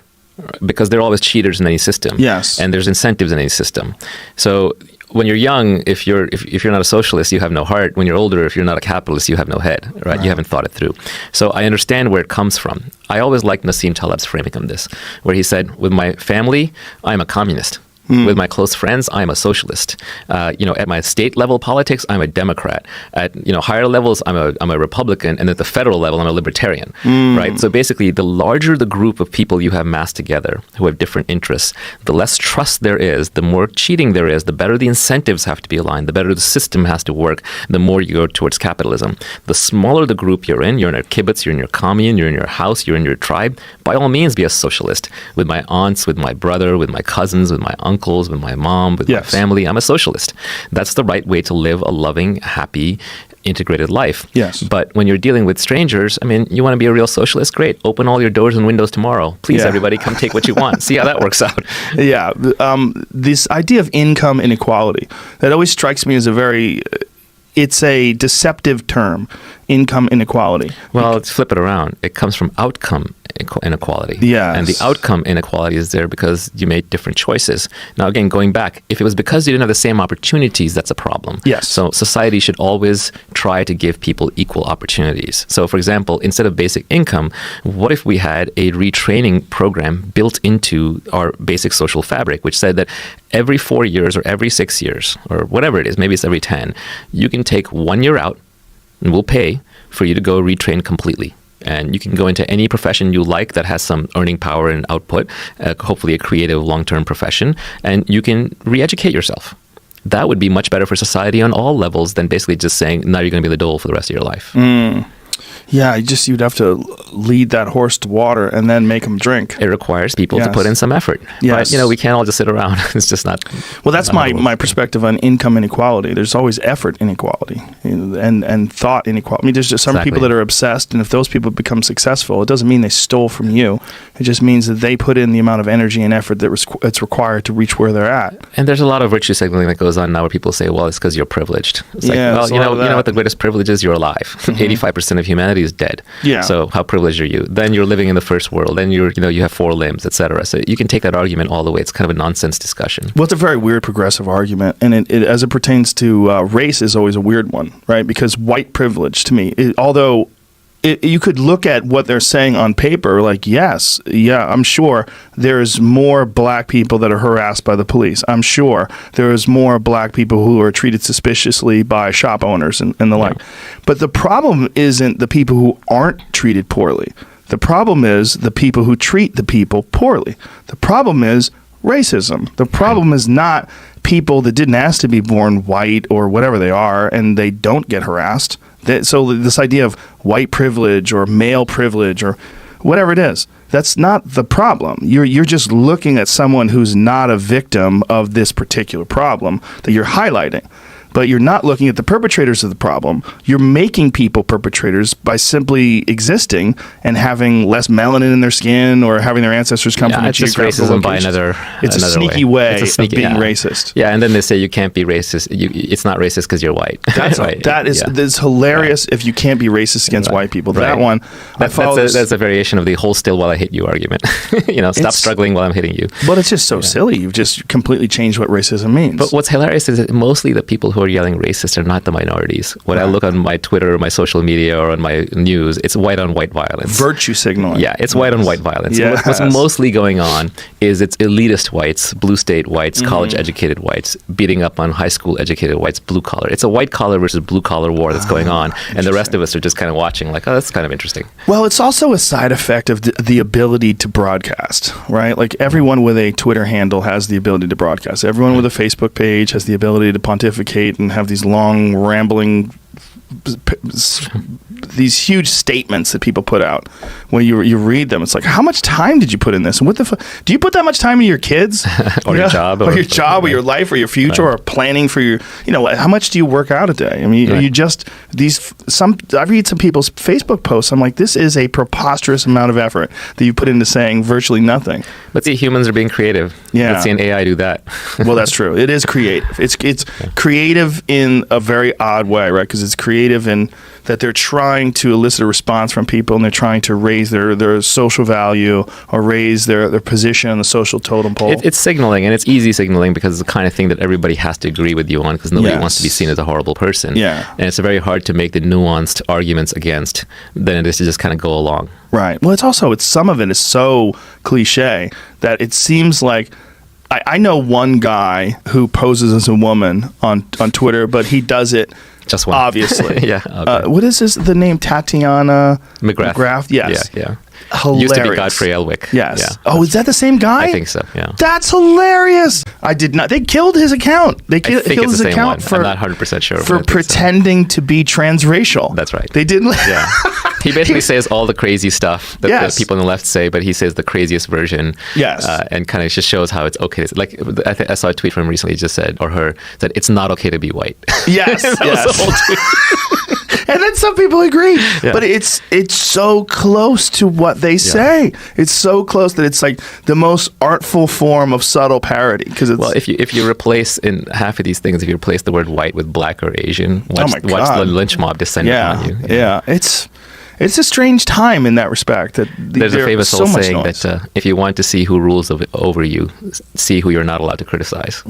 Because there are always cheaters in any system. Yes. And there's incentives in any system. So when you're young, if you're not a socialist, you have no heart. When you're older, if you're not a capitalist, you have no head, right? You haven't thought it through. So I understand where it comes from. I always liked Nassim Taleb's framing of this, where he said, with my family, I'm a communist. With my close friends, I'm a socialist. At my state level politics, I'm a Democrat. At higher levels, I'm a Republican, and at the federal level, I'm a libertarian. Right. So basically, the larger the group of people you have massed together who have different interests, the less trust there is, the more cheating there is, the better the incentives have to be aligned, the better the system has to work, the more you go towards capitalism. The smaller the group you're in a kibbutz, you're in your commune, you're in your house, you're in your tribe. By all means, be a socialist. With my aunts, with my brother, with my cousins, with my uncles, with my mom, with my family, I'm a socialist. That's the right way to live a loving, happy, integrated life. Yes. But when you're dealing with strangers, I mean, you want to be a real socialist? Great. Open all your doors and windows tomorrow. Please, everybody, come take what you want. See how that works out. Yeah. This idea of income inequality, that always strikes me as it's a deceptive term, income inequality. Well, let's flip it around. It comes from outcome inequality. Yes. And the outcome inequality is there because you made different choices. Now, again, going back, if it was because you didn't have the same opportunities, that's a problem. Yes. So society should always try to give people equal opportunities. So, for example, instead of basic income, what if we had a retraining program built into our basic social fabric, which said that every 4 years or every 6 years or whatever it is, maybe it's every 10, you can take 1 year out and we'll pay for you to go retrain completely. And you can go into any profession you like that has some earning power and output, hopefully a creative long-term profession, and you can re-educate yourself. That would be much better for society on all levels than basically just saying, now you're going to be the dole for the rest of your life. Yeah, you'd have to lead that horse to water and then make him drink. It requires people to put in some effort. Yes. But, we can't all just sit around. It's just not. Well, that's my perspective on income inequality. There's always effort inequality and thought inequality. I mean, there's just some people that are obsessed, and if those people become successful, it doesn't mean they stole from you. It just means that they put in the amount of energy and effort that's required to reach where they're at. And there's a lot of virtue signaling that goes on now where people say, well, it's because you're privileged. It's like, well, you know what the greatest privilege is? You're alive. 85% of humanity is dead. Yeah. So how privileged are you? Then you're living in the first world. Then you have 4 limbs, etc. So you can take that argument all the way. It's kind of a nonsense discussion. Well, it's a very weird progressive argument, and it as it pertains to race, is always a weird one, right? Because white privilege, to me, although you could look at what they're saying on paper, like, I'm sure there's more black people that are harassed by the police. I'm sure there's more black people who are treated suspiciously by shop owners and the like. But the problem isn't the people who aren't treated poorly. The problem is the people who treat the people poorly. The problem is racism. The problem is not people that didn't ask to be born white or whatever they are and they don't get harassed. So this idea of white privilege or male privilege or whatever it is, that's not the problem. You're just looking at someone who's not a victim of this particular problem that you're highlighting. but you're not looking at the perpetrators of the problem. You're making people perpetrators by simply existing and having less melanin in their skin or having their ancestors come from a it's just geographical racism by locations. It's a sneaky way of being racist. Yeah, and then they say you can't be racist. It's not racist because you're white. That's right. That's hilarious. If you can't be racist against white people, that one. That's a variation of the "hold still while I hit you" argument. Stop struggling while I'm hitting you. But it's just so silly. You've just completely changed what racism means. But what's hilarious is that mostly the people who are yelling racist are not the minorities. When I look on my Twitter or my social media or on my news, it's white on white violence. Virtue signaling. Yeah, it's white on white violence. Yes. What's mostly going on is it's elitist whites, blue state whites, college educated whites beating up on high school educated whites, blue collar. It's a white collar versus blue collar war that's going on, and the rest of us are just kind of watching like, oh, that's kind of interesting. Well, it's also a side effect of the ability to broadcast, right? Like everyone with a Twitter handle has the ability to broadcast. Everyone with a Facebook page has the ability to pontificate and have these long, rambling, these huge statements that people put out. When you read them, it's like, how much time did you put in this? And what the do you put that much time in your kids, or your job, or your life, or your future, or planning for your, how much do you work out a day? I mean, you just I read some people's Facebook posts. I'm like, this is a preposterous amount of effort that you put into saying virtually nothing. But see, humans are being creative. Yeah. Let's see an AI do that. Well, that's true. It is creative. It's creative in a very odd way, right? Because it's creative in that they're trying to elicit a response from people, and they're trying to raise their social value or raise their position on the social totem pole. It's signaling, and it's easy signaling because it's the kind of thing that everybody has to agree with you on because nobody wants to be seen as a horrible person. Yeah. And it's very hard to make the nuanced arguments against than it is to just kind of go along. Right. Well, it's some of it is so cliche that it seems like I know one guy who poses as a woman on Twitter, but he does it just one. Obviously. Yeah. Okay. What is the name? Tatiana McGrath. Yes. Yeah. Hilarious. Used to be Godfrey Elwick. Yes. Yeah. Oh, is that the same guy? I think so. Yeah. That's hilarious. I did not. They killed his account. They killed his account for. I'm not 100% sure. For pretending to be transracial. That's right. They didn't. Yeah. He basically says all the crazy stuff that the people on the left say, but he says the craziest version. Yes. And kind of just shows how it's okay. Like I saw a tweet from him recently. He just said, or her, that it's not okay to be white. Yes. That was the whole tweet. And then some people agree, but it's so close to what they say. It's so close that it's like the most artful form of subtle parody. Because if you replace in half of these things, if you replace the word white with black or Asian, watch the lynch mob descend upon you. Yeah, it's a strange time in that respect. That there's a famous old saying that if you want to see who rules over you, see who you're not allowed to criticize.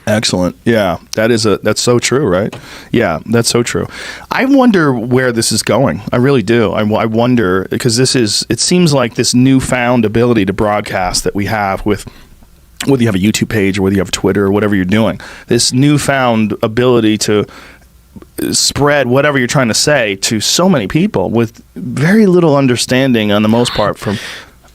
Excellent. Yeah, that's so true, right? Yeah, that's so true. I wonder where this is going. I really do. I wonder because it seems like this newfound ability to broadcast that we have with whether you have a YouTube page or whether you have Twitter or whatever you're doing, this newfound ability to spread whatever you're trying to say to so many people with very little understanding on the most part from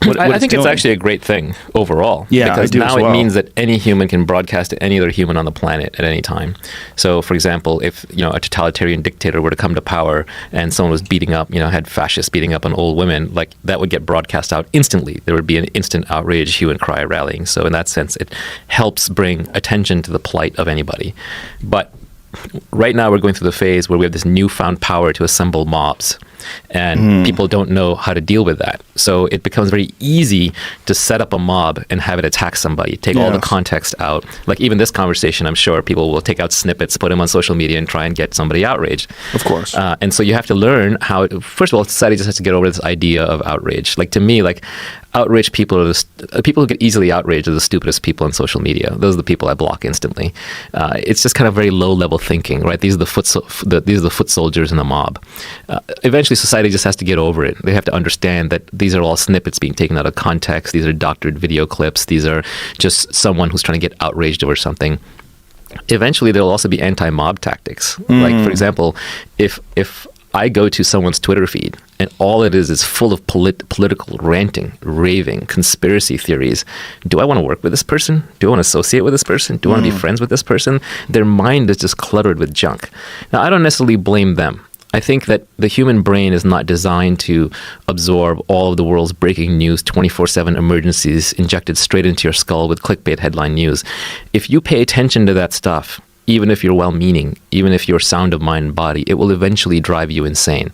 I think it's actually a great thing overall. Yeah, because now it means that any human can broadcast to any other human on the planet at any time. So, for example, if a totalitarian dictator were to come to power and someone was beating up, had fascists beating up on old women, like that would get broadcast out instantly. There would be an instant outrage, hue and cry rallying. So, in that sense, it helps bring attention to the plight of anybody. But right now, we're going through the phase where we have this newfound power to assemble mobs. And people don't know how to deal with that. So it becomes very easy to set up a mob and have it attack somebody, take all the context out. Like even this conversation, I'm sure people will take out snippets, put them on social media and try and get somebody outraged. Of course. And so you have to learn how, first of all, society just has to get over this idea of outrage. Like to me, outraged people are people who get easily outraged are the stupidest people on social media. Those are the people I block instantly. It's just kind of very low level thinking, right? These are the foot soldiers in the mob. Eventually, society just has to get over it. They have to understand that these are all snippets being taken out of context. These are doctored video clips. These are just someone who's trying to get outraged over something. Eventually, there will also be anti-mob tactics. Like, for example, if I go to someone's Twitter feed and all it is full of political ranting, raving, conspiracy theories. Do I want to work with this person? Do I want to associate with this person? Do I want to be friends with this person? Their mind is just cluttered with junk. Now, I don't necessarily blame them. I think that the human brain is not designed to absorb all of the world's breaking news, 24/7 emergencies injected straight into your skull with clickbait headline news. If you pay attention to that stuff, even if you're well-meaning, even if you're sound of mind and body, it will eventually drive you insane.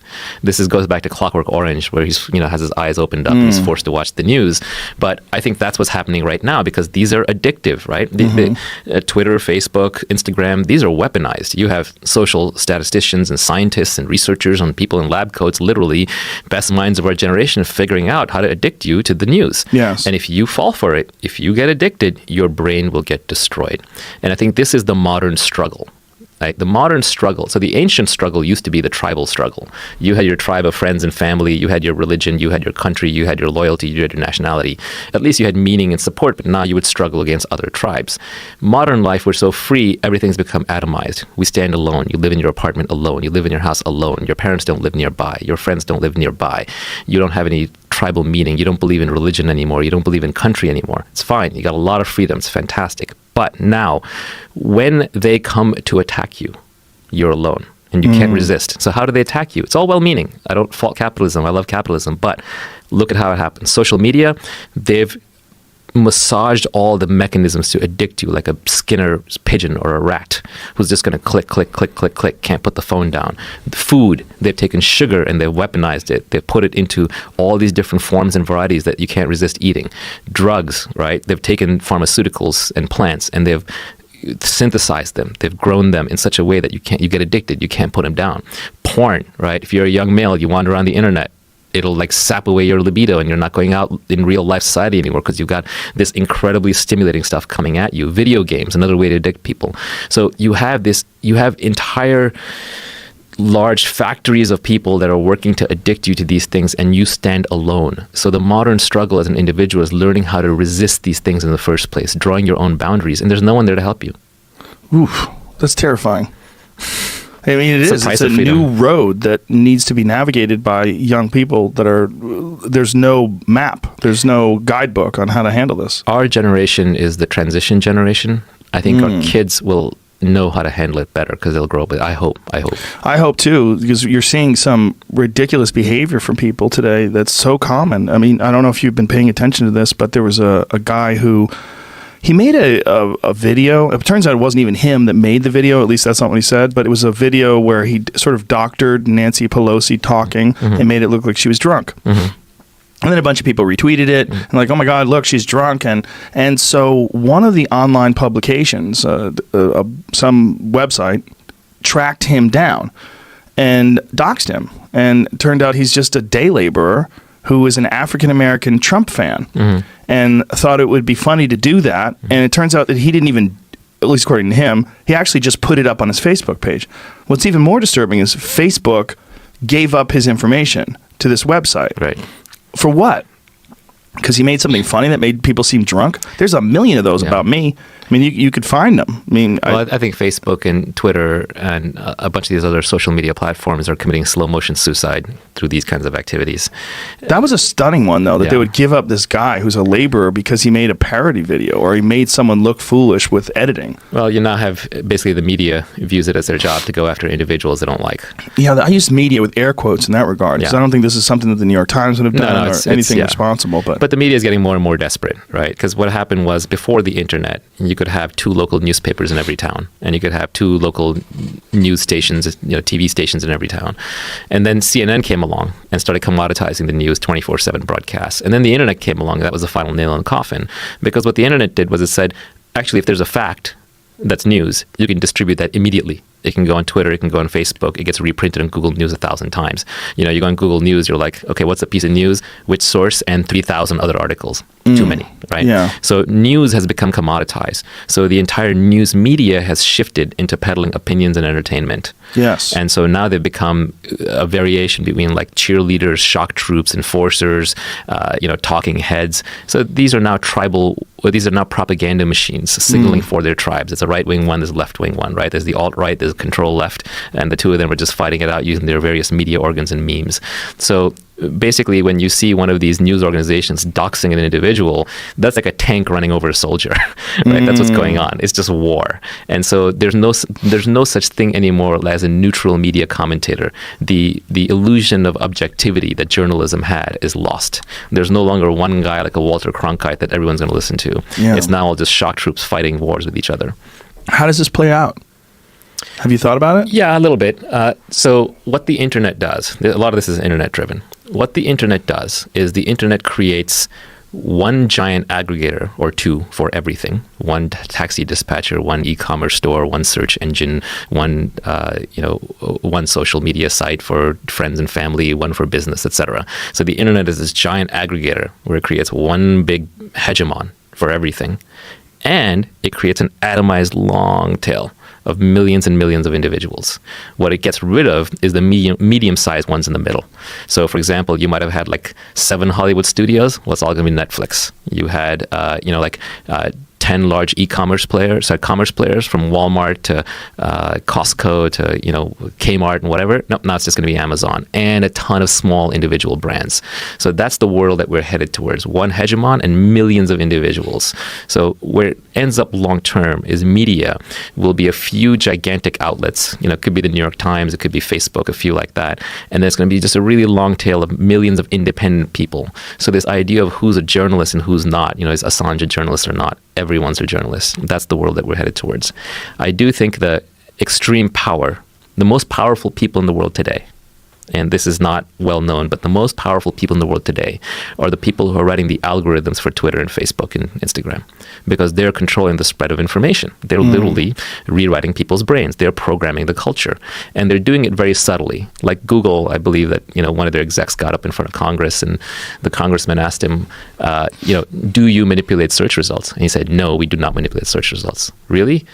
Goes back to Clockwork Orange, where he's has his eyes opened up and he's forced to watch the news. But I think that's what's happening right now, because these are addictive, right? Twitter, Facebook, Instagram, these are weaponized. You have social statisticians and scientists and researchers and people in lab coats, literally best minds of our generation, figuring out how to addict you to the news. Yes. And if you fall for it, if you get addicted, your brain will get destroyed. And I think this is the modern struggle. Right? The modern struggle. So the ancient struggle used to be the tribal struggle. You had your tribe of friends and family, you had your religion, you had your country, you had your loyalty, you had your nationality. At least you had meaning and support, but now you would struggle against other tribes. Modern life, we're so free, everything's become atomized. We stand alone. You live in your apartment alone. You live in your house alone. Your parents don't live nearby. Your friends don't live nearby. You don't have any tribal meaning. You don't believe in religion anymore. You don't believe in country anymore. It's fine. You got a lot of freedom. It's fantastic. But now, when they come to attack you, you're alone and you can't resist. So how do they attack you? It's all well-meaning. I don't fault capitalism. I love capitalism. But look at how it happens. Social media, they've massaged all the mechanisms to addict you, like a Skinner's pigeon or a rat who's just going to click, click, click, click, click, can't put the phone down. The food, they've taken sugar and they've weaponized it. They've put it into all these different forms and varieties that you can't resist eating. Drugs, right? They've taken pharmaceuticals and plants and they've synthesized them. They've grown them in such a way that you get addicted. You can't put them down. Porn, right? If you're a young male, you wander around the internet, it'll like sap away your libido and you're not going out in real life society anymore because you've got this incredibly stimulating stuff coming at you. Video games, another way to addict people. So you have entire large factories of people that are working to addict you to these things, and you stand alone. So the modern struggle as an individual is learning how to resist these things in the first place, drawing your own boundaries, and there's no one there to help you. Oof, that's terrifying. I mean, It's a new road that needs to be navigated by young people there's no map, there's no guidebook on how to handle this. Our generation is the transition generation. I think our kids will know how to handle it better because they'll grow up with it. I hope. I hope too, because you're seeing some ridiculous behavior from people today that's so common. I mean, I don't know if you've been paying attention to this, but there was a guy who he made a video. It turns out it wasn't even him that made the video. At least that's not what he said. But it was a video where he sort of doctored Nancy Pelosi talking and made it look like she was drunk. And then a bunch of people retweeted it and like, oh my God, look, she's drunk. And so one of the online publications, some website, tracked him down and doxed him. And it turned out he's just a day laborer who is an African-American Trump fan and thought it would be funny to do that. And it turns out that he didn't even, at least according to him, he actually just put it up on his Facebook page. What's even more disturbing is Facebook gave up his information to this website. Right. For what? Because he made something funny that made people seem drunk? There's a million of those about me. I mean, you could find them. I mean, I think Facebook and Twitter and a bunch of these other social media platforms are committing slow motion suicide through these kinds of activities. That was a stunning one, though, that they would give up this guy who's a laborer because he made a parody video or he made someone look foolish with editing. Well, you now have basically the media views it as their job to go after individuals they don't like. Yeah, I use media with air quotes in that regard because I don't think this is something that the New York Times would have done or anything responsible. But the media is getting more and more desperate, right? Because what happened was before the internet, you could have 2 local newspapers in every town, and you could have 2 local news stations, TV stations in every town. And then CNN came along and started commoditizing the news 24/7 broadcasts. And then the internet came along. That was the final nail in the coffin. Because what the internet did was it said, actually, if there's a fact that's news, you can distribute that immediately. It can go on Twitter, it can go on Facebook, it gets reprinted on Google News 1,000 times. You go on Google News, you're like, okay, what's a piece of news? Which source? And 3,000 other articles. Too many, right? Yeah. So news has become commoditized. So the entire news media has shifted into peddling opinions and entertainment. Yes. And so now they've become a variation between like cheerleaders, shock troops, enforcers, talking heads. So these are now propaganda machines signaling for their tribes. There's a right-wing one, there's a left-wing one, right? There's the alt-right, there's control left, and the two of them are just fighting it out using their various media organs and memes. So basically, when you see one of these news organizations doxing an individual, that's like a tank running over a soldier, right? That's what's going on. It's just war. And so there's no such thing anymore as a neutral media commentator. The illusion of objectivity that journalism had is lost. There's no longer one guy like a Walter Cronkite that everyone's going to listen to. Yeah. It's now all just shock troops fighting wars with each other. How does this play out? Have you thought about it? Yeah, a little bit. So what the internet does, a lot of this is internet driven. What the internet does is the internet creates one giant aggregator or two for everything. One taxi dispatcher, one e-commerce store, one search engine, one one social media site for friends and family, one for business, etc. So the internet is this giant aggregator where it creates one big hegemon for everything. And it creates an atomized long tail of millions and millions of individuals. What it gets rid of is the medium-sized ones in the middle. So, for example, you might have had like 7 Hollywood studios. Well, it's all going to be Netflix. You had, 10 large commerce players from Walmart to Costco to Kmart and whatever. Nope, now it's just going to be Amazon and a ton of small individual brands. So that's the world that we're headed towards: one hegemon and millions of individuals. So where it ends up long term is media will be a few gigantic outlets. It could be the New York Times, it could be Facebook, a few like that, and there's going to be just a really long tail of millions of independent people. So this idea of who's a journalist and who's not, is Assange a journalist or not? Everyone's a journalist. That's the world that we're headed towards. I do think the extreme power, the most powerful people in the world today, and this is not well known, but the most powerful people in the world today are the people who are writing the algorithms for Twitter and Facebook and Instagram, because they're controlling the spread of information. They're literally rewriting people's brains. They're programming the culture, and they're doing it very subtly. Like Google, I believe that one of their execs got up in front of Congress, and the congressman asked him, do you manipulate search results? And he said, no, we do not manipulate search results. Really?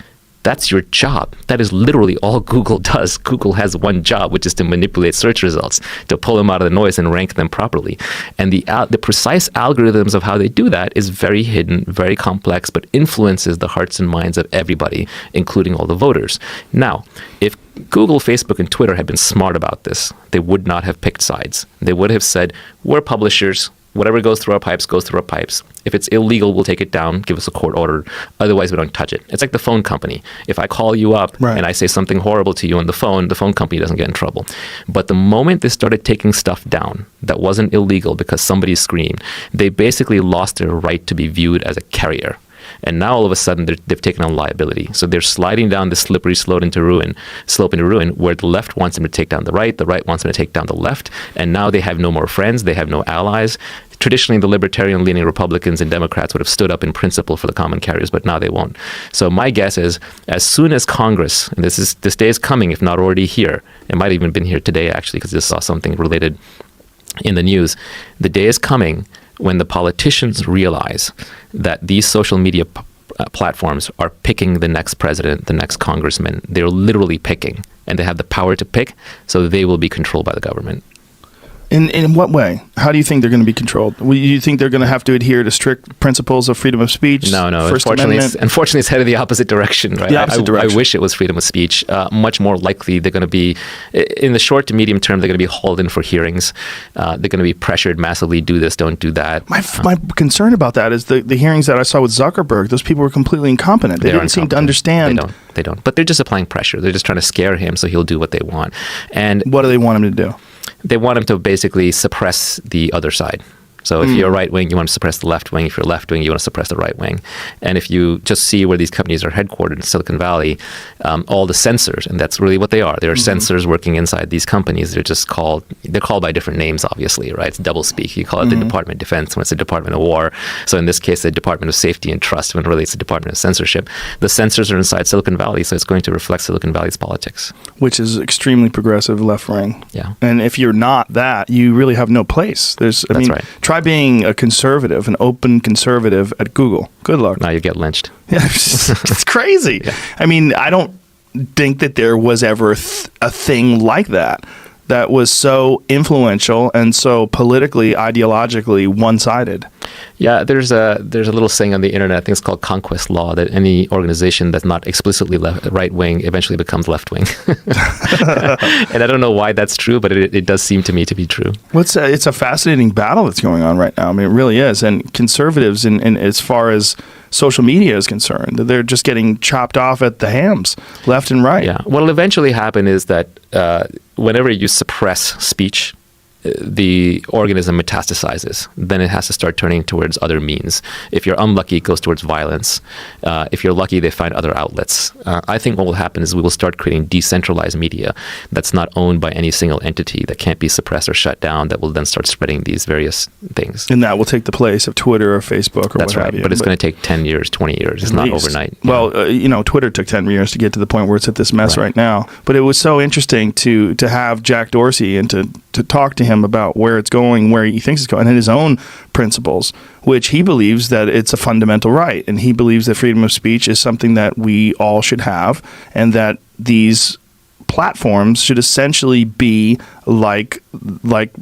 That's your job. That is literally all Google does. Google has one job, which is to manipulate search results, to pull them out of the noise and rank them properly. And the precise algorithms of how they do that is very hidden, very complex, but influences the hearts and minds of everybody, including all the voters. Now, if Google, Facebook, and Twitter had been smart about this, they would not have picked sides. They would have said, we're publishers. Whatever goes through our pipes goes through our pipes. If it's illegal, we'll take it down, give us a court order. Otherwise, we don't touch it. It's like the phone company. If I call you up and I say something horrible to you on the phone company doesn't get in trouble. But the moment they started taking stuff down that wasn't illegal because somebody screamed, they basically lost their right to be viewed as a carrier. And now all of a sudden they've taken on liability. So they're sliding down the slippery slope into ruin, where the left wants them to take down the right wants them to take down the left, and now they have no more friends, they have no allies. Traditionally, the libertarian-leaning Republicans and Democrats would have stood up in principle for the common carriers, but now they won't. So my guess is, as soon as Congress, and this day is coming, if not already here, it might have even been here today actually, because I just saw something related in the news, the day is coming when the politicians realize that these social media platforms are picking the next president, the next congressman. They're literally picking, and they have the power to pick, so they will be controlled by the government. In what way? How do you think they're going to be controlled? Do you think they're going to have to adhere to strict principles of freedom of speech? No. First Amendment? Unfortunately, it's headed the opposite direction. Right? The opposite direction. I wish it was freedom of speech. Much more likely, they're going to be, in the short to medium term, they're going to be hauled in for hearings. They're going to be pressured massively, do this, don't do that. My concern about that is the hearings that I saw with Zuckerberg, those people were completely incompetent. They didn't seem to understand. They don't. But they're just applying pressure. They're just trying to scare him so he'll do what they want. And what do they want him to do? They want him to basically suppress the other side. So if you're right wing, you want to suppress the left wing. If you're left wing, you want to suppress the right wing. And if you just see where these companies are headquartered in Silicon Valley, all the censors, and that's really what they are. There are censors working inside these companies. They're called by different names, obviously, right? It's doublespeak. You call it the Department of Defense when it's the Department of War. So in this case, the Department of Safety and Trust when really it's the Department of Censorship. The censors are inside Silicon Valley, so it's going to reflect Silicon Valley's politics. Which is extremely progressive left wing. Yeah. And if you're not that, you really have no place. That's right. Try being a conservative, an open conservative at Google. Good luck. Now you get lynched. Yeah, it's crazy. Yeah. I mean, I don't think that there was ever a thing like that was so influential and so politically, ideologically one-sided. Yeah, there's a little saying on the internet, I think it's called conquest law, that any organization that's not explicitly right-wing eventually becomes left-wing. And I don't know why that's true, but it does seem to me to be true. Well, it's a fascinating battle that's going on right now. I mean, it really is. And conservatives, in as far as social media is concerned, they're just getting chopped off at the hams, left and right. Yeah. What'll eventually happen is that whenever you suppress speech, the organism metastasizes, then it has to start turning towards other means. If you're unlucky, it goes towards violence. If you're lucky, they find other outlets. I think what will happen is we will start creating decentralized media that's not owned by any single entity, that can't be suppressed or shut down, that will then start spreading these various things. And that will take the place of Twitter or Facebook or That's what right, have you. but it's going to take 10 years, 20 years. It's not least. overnight. Well, Twitter took 10 years to get to the point where it's at this mess right now. But it was so interesting to have Jack Dorsey and to talk to him about where it's going, where he thinks it's going, and his own principles, which he believes that it's a fundamental right. And he believes that freedom of speech is something that we all should have, and that these platforms should essentially be like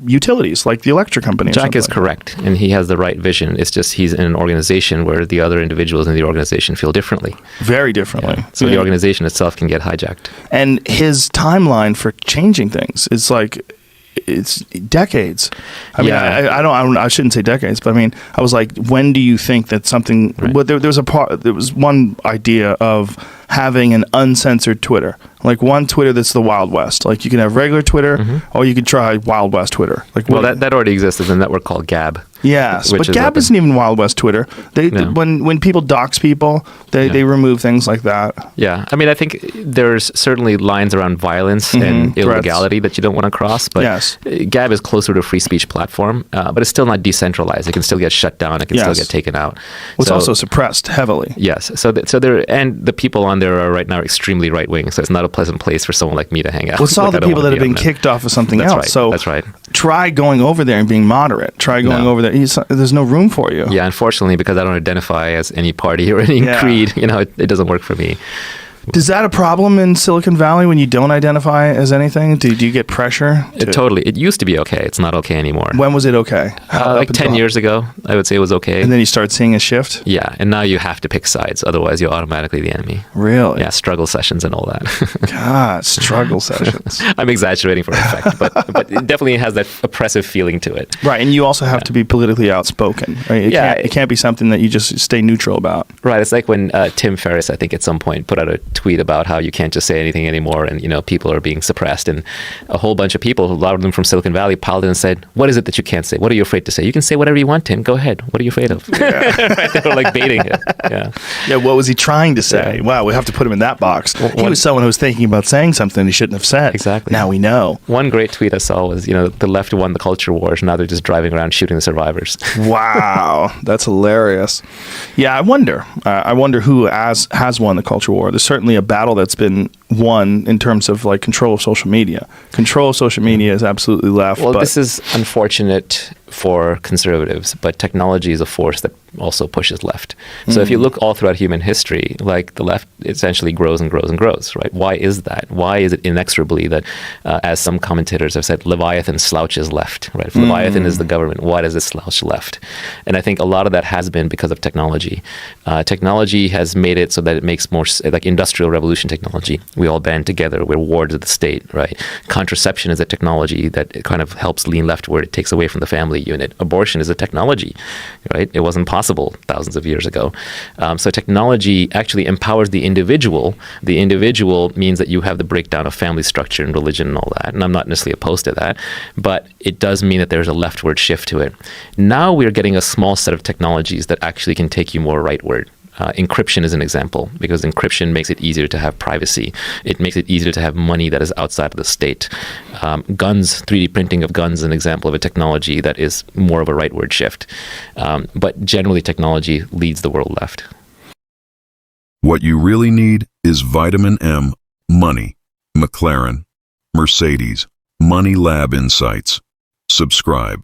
utilities, like the electric company. Jack is correct, and he has the right vision. It's just he's in an organization where the other individuals in the organization feel differently. Very differently. Yeah. So the organization itself can get hijacked. And his timeline for changing things is like, it's decades. I mean, I shouldn't say decades, but I mean, I was like, when do you think that something? Right. Well, there was one idea of having an uncensored Twitter, like one Twitter that's the Wild West. Like you can have regular Twitter, or you could try Wild West Twitter. Like that already exists. There's a network called Gab. Yes, but Gab isn't even Wild West Twitter. When people dox people, they remove things like that. Yeah, I mean, I think there's certainly lines around violence and illegality that you don't want to cross. But Gab is closer to a free speech platform, but it's still not decentralized. It can still get shut down. It can still get taken out. Well, it's also suppressed heavily. Yes, so the people on there are right now extremely right wing. So it's not a pleasant place for someone like me to hang out. Well, it's all the people that have been kicked off of something else. Right. So that's right. Try going over there and being moderate. Try going over there. There's no room for you. Yeah, unfortunately, because I don't identify as any party or any creed, it doesn't work for me. Is that a problem in Silicon Valley when you don't identify as anything? Do you get pressure? Totally. It used to be okay. It's not okay anymore. When was it okay? Like 10 years ago, I would say it was okay. And then you start seeing a shift? Yeah, and now you have to pick sides. Otherwise, you're automatically the enemy. Really? Yeah, struggle sessions and all that. God, struggle sessions. I'm exaggerating for effect, but it definitely has that oppressive feeling to it. Right, and you also have to be politically outspoken. Right? It can't be something that you just stay neutral about. Right, it's like when Tim Ferriss, I think at some point, put out a tweet about how you can't just say anything anymore, and people are being suppressed, and a whole bunch of people, a lot of them from Silicon Valley, piled in and said, "What is it that you can't say? What are you afraid to say? You can say whatever you want, Tim. Go ahead. What are you afraid of?" Right? They were like baiting it. Yeah. What was he trying to say? Yeah. Wow, we have to put him in that box. He was someone who was thinking about saying something he shouldn't have said. Exactly. Now we know. One great tweet I saw was, the left won the culture wars. Now they're just driving around shooting the survivors. Wow, that's hilarious. Yeah, I wonder who has won the culture war. There's certainly a battle that's been won in terms of like control of social media. Control of social media is absolutely left. Well, this is unfortunate for conservatives, but technology is a force that also pushes left. So if you look all throughout human history, like the left essentially grows and grows and grows, right? Why is that? Why is it inexorably that, as some commentators have said, Leviathan slouches left, right? If Leviathan is the government, why does it slouch left? And I think a lot of that has been because of technology. Technology has made it so that it makes more, like industrial revolution technology. We all band together. We're wards of the state, right? Contraception is a technology that it kind of helps lean leftward. It takes away from the family unit. Abortion is a technology, right? It wasn't possible thousands of years ago. So technology actually empowers the individual. The individual means that you have the breakdown of family structure and religion and all that. And I'm not necessarily opposed to that, but it does mean that there's a leftward shift to it. Now we're getting a small set of technologies that actually can take you more rightward. Encryption is an example, because encryption makes it easier to have privacy. It makes it easier to have money that is outside of the state. Guns, 3D printing of guns is an example of a technology that is more of a rightward shift. But generally, technology leads the world left. What you really need is vitamin M, money, McLaren, Mercedes, Money Lab Insights. Subscribe.